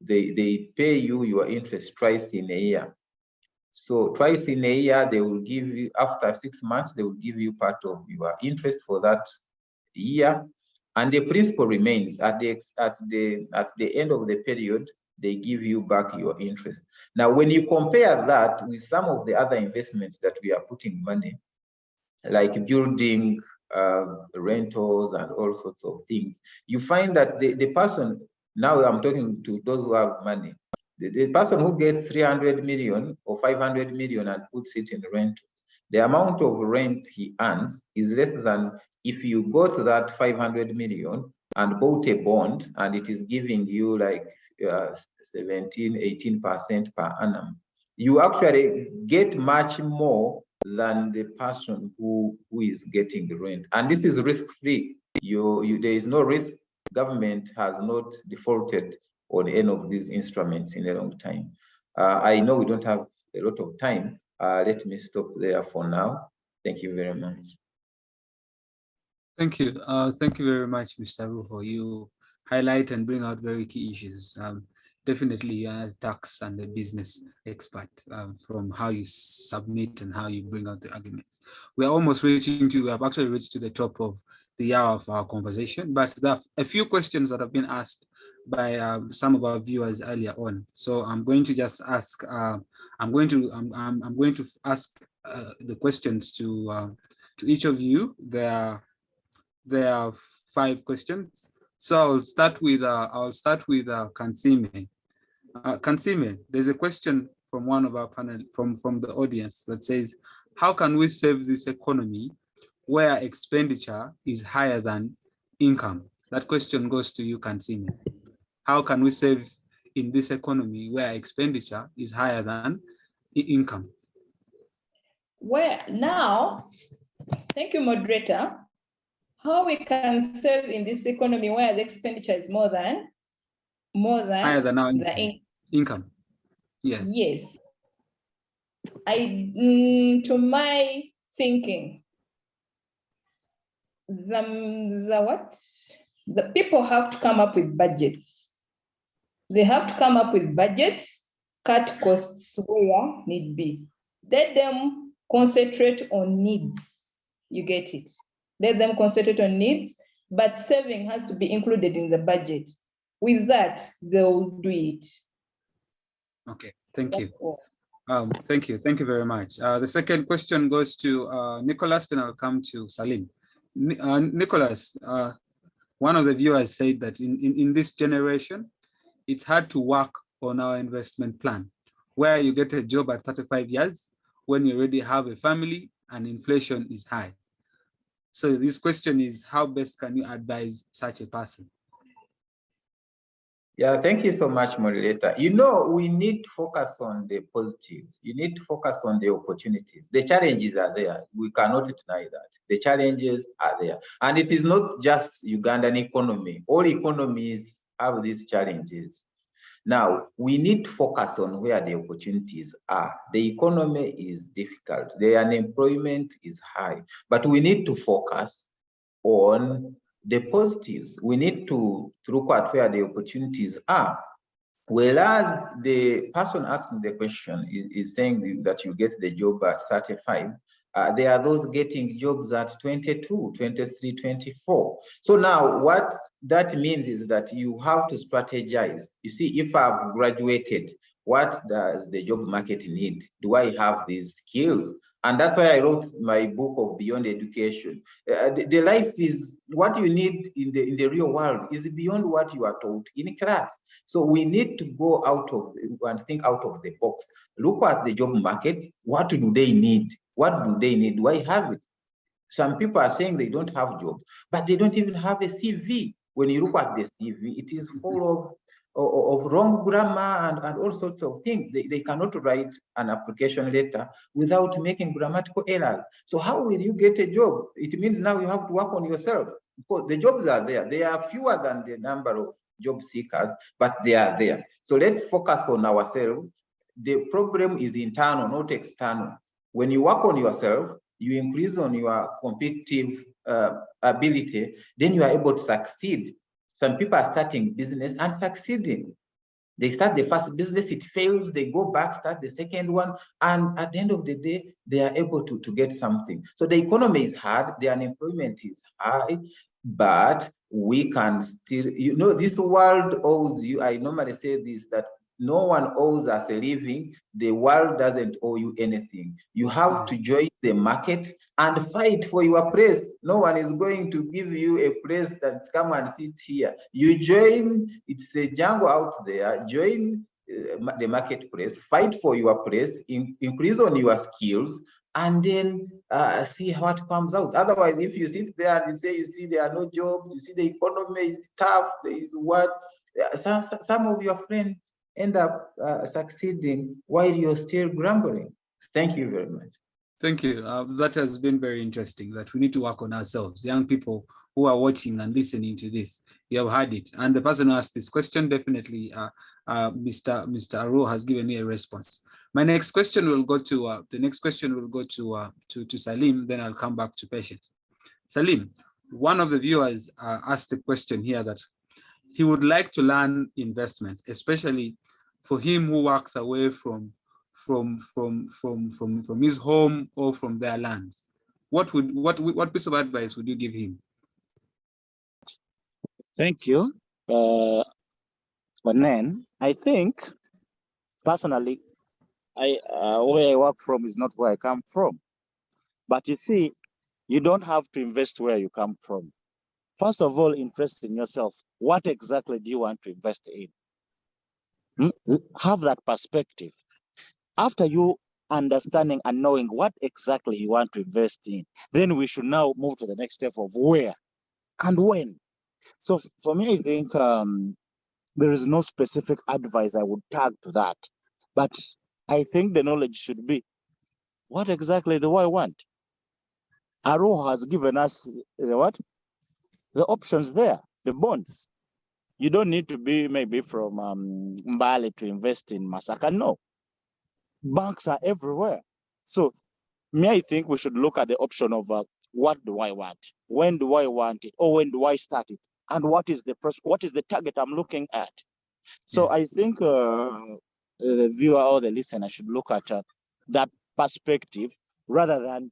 B: they pay you your interest twice in a year. So twice in a year, they will give you, after 6 months, they will give you part of your interest for that year, and the principal remains at the end of the period. They give you back your interest. Now, when you compare that with some of the other investments that we are putting money, like building, rentals, and all sorts of things, you find that the person, now I'm talking to those who have money, the person who gets 300 million or 500 million and puts it in rentals, the amount of rent he earns is less than if you got that 500 million and bought a bond and it is giving you like 17–18% per annum. You actually get much more than the person who is getting the rent. And this is risk-free. There is no risk. Government has not defaulted on any of these instruments in a long time. I know we don't have a lot of time. Let me stop there for now. Thank you very much.
A: Thank you. Thank you very much, Mr. Ruho. You highlight and bring out very key issues. Definitely a tax and a business expert from how you submit and how you bring out the arguments. We are almost we have actually reached to the top of the hour of our conversation, but there are a few questions that have been asked by some of our viewers earlier on. So I'm going to just ask, I'm going to ask the questions to each of you. There are 5 questions. So I'll start with Kansime. Kansime, there's a question from one of our panel from the audience that says, how can we save this economy where expenditure is higher than income? That question goes to you, Kansime. How can we save in this economy where expenditure is higher than income?
C: Well, now, thank you, moderator. How we can save in this economy where the expenditure is more than
A: higher than our income. Yes.
C: Yes. To my thinking, the people have to come up with budgets. They have to come up with budgets, cut costs where need be. Let them concentrate on needs. You get it. Let them concentrate on needs, but saving has to be included in the budget. With that, they'll do it.
A: Okay, thank you.
C: All.
A: Thank you very much. The second question goes to Nicholas, then I'll come to Salim. Nicholas, one of the viewers said that in this generation, it's hard to work on our investment plan, where you get a job at 35 years when you already have a family and inflation is high. So this question is, how best can you advise such a person?
B: Yeah, thank you so much, moderator. You know, we need to focus on the positives. You need to focus on the opportunities. The challenges are there. We cannot deny that. The challenges are there. And it is not just Ugandan economy. All economies have these challenges. Now, we need to focus on where the opportunities are. The economy is difficult. The unemployment is high. But we need to focus on the positives. We need to look at where the opportunities are. Whereas the person asking the question is saying that you get the job at 35, there are those getting jobs at 22, 23, 24. So now what that means is that you have to strategize. You see, if I've graduated, what does the job market need? Do I have these skills? And that's why I wrote my book of Beyond Education. The life is what you need in the real world is beyond what you are taught in class. So we need to go out of and think out of the box. Look at the job market. What do they need? What do they need? Do I have it? Some people are saying they don't have jobs, but they don't even have a CV. When you look at the CV, it is full of wrong grammar and all sorts of things. They cannot write an application letter without making grammatical errors. So how will you get a job? It means now you have to work on yourself, because the jobs are there. They are fewer than the number of job seekers, but they are there. So let's focus on ourselves. the problem is internal, not external. When you work on yourself, you increase on your competitive ability, then you are able to succeed. Some people are starting business and succeeding. They start the first business, it fails, they go back, start the second one, and at the end of the day, they are able to get something. So the economy is hard, the unemployment is high, but we can still, this world owes you. I normally say this, that no one owes us a living. The world doesn't owe you anything. You have to join the market and fight for your place. No one is going to give you a place that come and sit here. You join, it's a jungle out there, join the marketplace, fight for your place, increase on your skills, and then see what comes out. Otherwise, if you sit there and you say, you see there are no jobs, you see the economy is tough, there is what, some of your friends end up succeeding while you're still grumbling. Thank you very much.
A: Thank you. That has been very interesting, that we need to work on ourselves. Young people who are watching and listening to this, you have heard it. And the person who asked this question, definitely Mr. Aro has given me a response. My next question will go to, to Salim, then I'll come back to Patience. Salim, one of the viewers asked a question here that he would like to learn investment, especially for him who works away from his home or from their lands. What piece of advice would you give him?
D: Thank you. But then I think personally, where I work from is not where I come from. But you see, you don't have to invest where you come from. First of all, invest in yourself. What exactly do you want to invest in? Have that perspective. After you understanding and knowing what exactly you want to invest in, then we should now move to the next step of where and when. So for me, I think there is no specific advice I would tag to that. But I think the knowledge should be, what exactly do I want? Aro has given us the options there, the bonds. You don't need to be maybe from Mbale to invest in Masaka. No, banks are everywhere. So I think we should look at the option of what do I want? When do I want it? Or when do I start it? And what is the target I'm looking at? So I think the viewer or the listener should look at that perspective rather than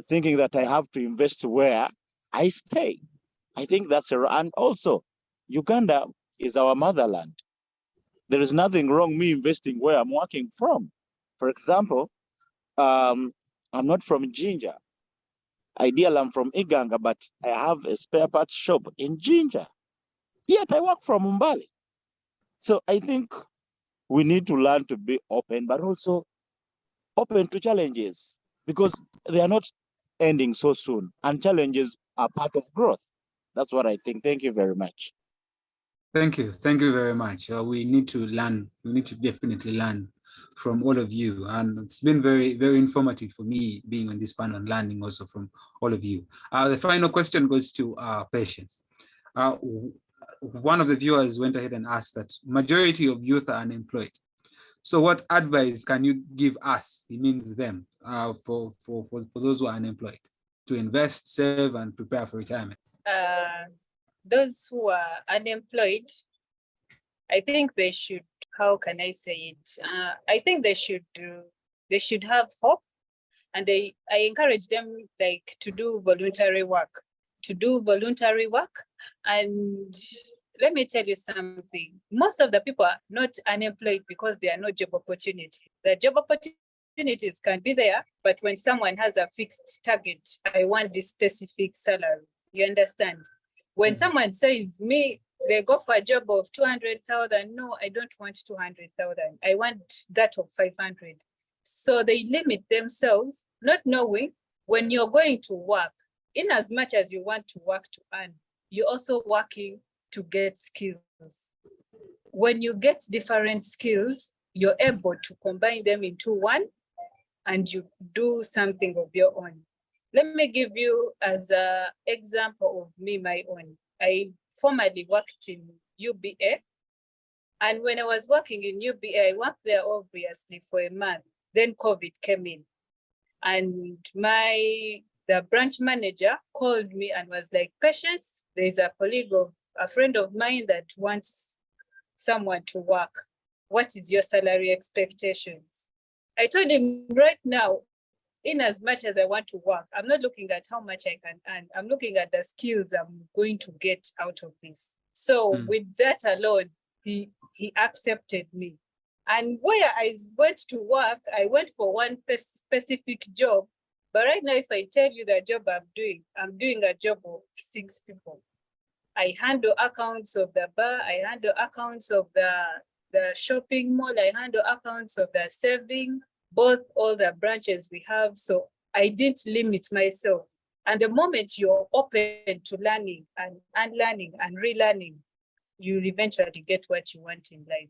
D: thinking that I have to invest where I stay. I think that's and also Uganda is our motherland. There is nothing wrong me investing where I'm working from. For example, I'm not from Jinja. Ideally, I'm from Iganga, but I have a spare parts shop in Jinja. Yet I work from Mbale. So I think we need to learn to be open, but also open to challenges, because they are not ending so soon, and challenges are part of growth. That's what I think. Thank you very much.
A: Thank you. Thank you very much. We need to learn. We need to definitely learn from all of you. And it's been very, very informative for me being on this panel and learning also from all of you. The final question goes to Patience. One of the viewers went ahead and asked that majority of youth are unemployed. So what advice can you give us, it means them, for those who are unemployed, to invest, save, and prepare for retirement?
E: Those who are unemployed, I think they should, how can I say it? I think they should have hope, and I encourage them to do voluntary work, and let me tell you something. Most of the people are not unemployed because there are no job opportunities. The job opportunities can be there, but when someone has a fixed target, I want this specific salary, you understand? When someone says they go for a job of 200,000, no, I don't want 200,000. I want that of 500. So they limit themselves, not knowing when you're going to work, in as much as you want to work to earn, you're also working to get skills. When you get different skills, you're able to combine them into one and you do something of your own. Let me give you as an example of my own. I formerly worked in UBA And when I was working in UBA, I worked there obviously for a month. Then COVID came in. And the branch manager called me and was like, Patience, there's a friend of mine that wants someone to work. What is your salary expectations? I told him right now, in as much as I want to work, I'm not looking at how much I can earn. I'm looking at the skills I'm going to get out of this. So with that alone, he accepted me. And where I went to work, I went for one specific job. But right now, if I tell you the job I'm doing a job of 6 people. I handle accounts of the bar, I handle accounts of the shopping mall, I handle accounts of the saving, all the branches we have. So I didn't limit myself. And the moment you're open to learning and unlearning and relearning, you'll eventually get what you want in life.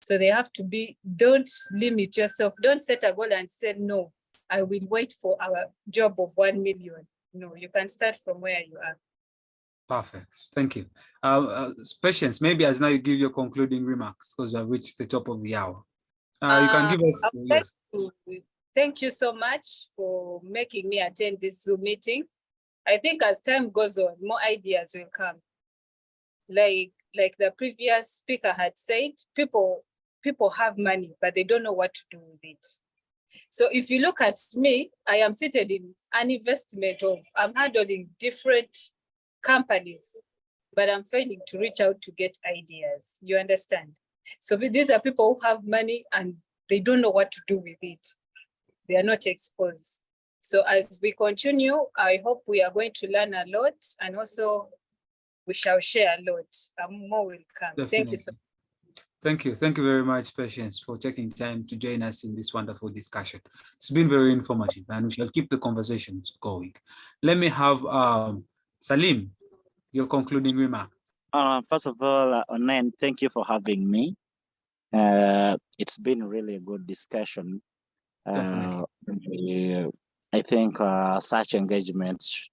E: So they have to be, don't limit yourself. Don't set a goal and say, no, I will wait for our job of 1 million. No, you can start from where you are.
A: Perfect. Thank you. Patience, maybe as now you give your concluding remarks because we have reached the top of the hour. You can give us. Yes.
E: Thank you so much for making me attend this Zoom meeting. I think as time goes on, more ideas will come. Like the previous speaker had said, people have money, but they don't know what to do with it. So if you look at me, I am seated in an investment I'm handling different companies, but I'm failing to reach out to get ideas. You understand? So these are people who have money and they don't know what to do with it. They are not exposed. So as we continue, I hope we are going to learn a lot, and also we shall share a lot. More will come.
A: Definitely.
E: Thank you so much.
A: Thank you. Thank you very much, Patience, for taking time to join us in this wonderful discussion. It's been very informative, and we shall keep the conversations going. Let me have Salim, your concluding remarks.
D: First of all, Onen, thank you for having me. It's been really a good discussion.
A: Definitely.
D: I think such engagements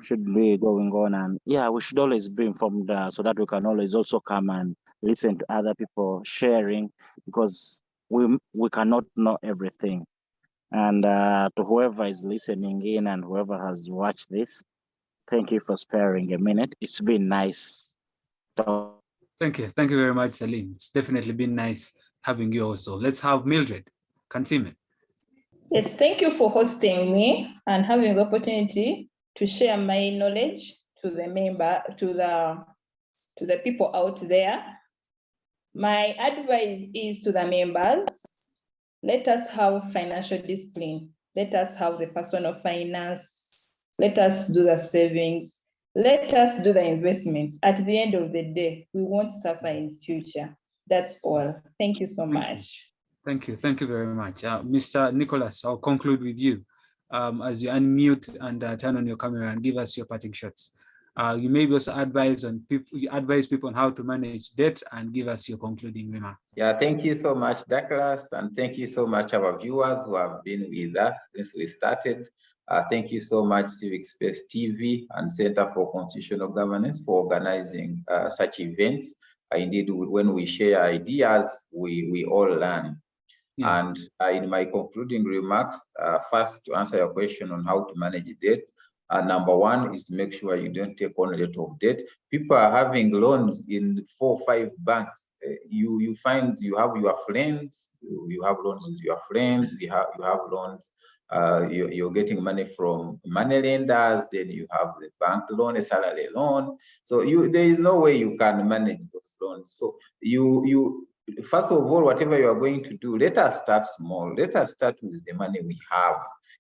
D: should be going on, and yeah, we should always be informed so that we can always also come and listen to other people sharing, because we cannot know everything. And to whoever is listening in and whoever has watched this, thank you for sparing a minute. It's been nice.
A: Thank you. Thank you very much, Salim. It's definitely been nice having you also. Let's have Mildred Kansime.
C: Yes, thank you for hosting me and having the opportunity to share my knowledge to the people out there. My advice is to the members, let us have financial discipline. Let us have the personal finance. Let us do the savings. Let us do the investments. At the end of the day, we won't suffer in future. That's all. Thank you so much.
A: Thank you. Thank you very much. Mr. Nicholas, I'll conclude with you as you unmute and turn on your camera and give us your parting shots. You maybe also advise people on how to manage debt and give us your concluding remark.
B: Yeah, thank you so much, Douglas, and thank you so much our viewers who have been with us since we started. Thank you so much, Civic Space TV and Center for Constitutional Governance for organizing such events. Indeed, when we share ideas, we all learn. Yeah. And in my concluding remarks, first to answer your question on how to manage debt, number one is to make sure you don't take on a lot of debt. People are having loans in 4 or 5 banks. You find you have your friends, you have loans with your friends, you have loans, you're getting money from money lenders, then you have the bank loan, a salary loan. So there is no way you can manage those loans. So first of all, whatever you are going to do, let us start small. Let us start with the money we have.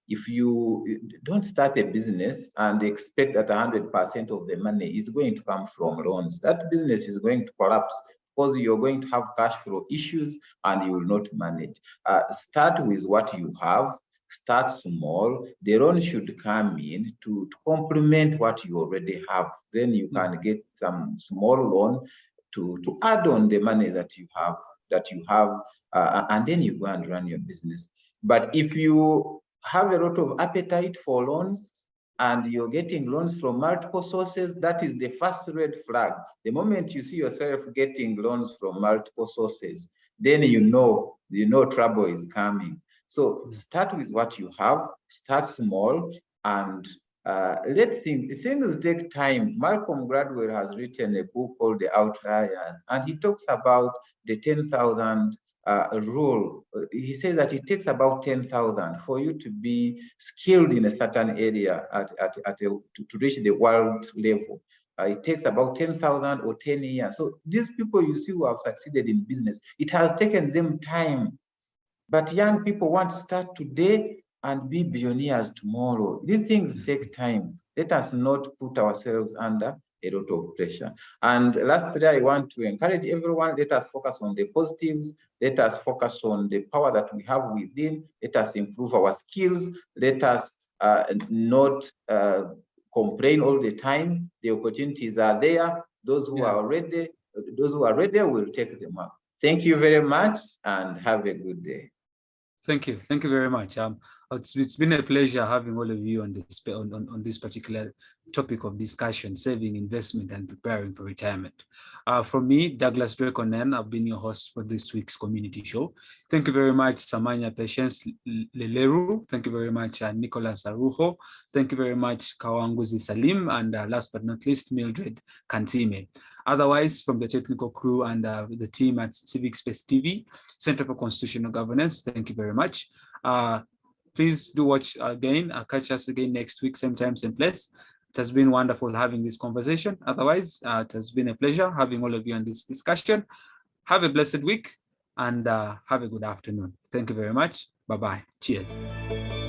B: If you don't start a business and expect that 100% of the money is going to come from loans, that business is going to collapse because you're going to have cash flow issues and you will not manage. Start with what you have. Start small. The loan should come in to complement what you already have. Then you can get some small loan to add on the money that you have, and then you go and run your business. But if you have a lot of appetite for loans and you're getting loans from multiple sources, that is the first red flag. The moment you see yourself getting loans from multiple sources, then you know trouble is coming. So start with what you have, start small, and let things take time. Malcolm Gladwell has written a book called The Outliers, and he talks about the 10,000 rule. He says that it takes about 10,000 for you to be skilled in a certain area to reach the world level. It takes about 10,000 or 10 years. So these people you see who have succeeded in business, it has taken them time. But young people want to start today and be billionaires tomorrow. These things take time. Let us not put ourselves under a lot of pressure. And lastly, I want to encourage everyone, let us focus on the positives. Let us focus on the power that we have within. Let us improve our skills. Let us not complain all the time. The opportunities are there. Those who are ready will take them up. Thank you very much and have a good day.
A: Thank you very much. It's been a pleasure having all of you on this particular topic of discussion: saving, investment, and preparing for retirement. From me, Douglas Draconen, I've been your host for this week's community show. Thank you very much, Samanya Patience Leleru. Thank you very much, Nicholas Arujo. Thank you very much, Kawanguzi Salim, and last but not least, Mildred Kantime. Otherwise, from the technical crew and the team at Civic Space TV, Center for Constitutional Governance, thank you very much. Please do watch again. Catch us again next week, same time, same place. It has been wonderful having this conversation. Otherwise, it has been a pleasure having all of you on this discussion. Have a blessed week and have a good afternoon. Thank you very much. Bye-bye. Cheers.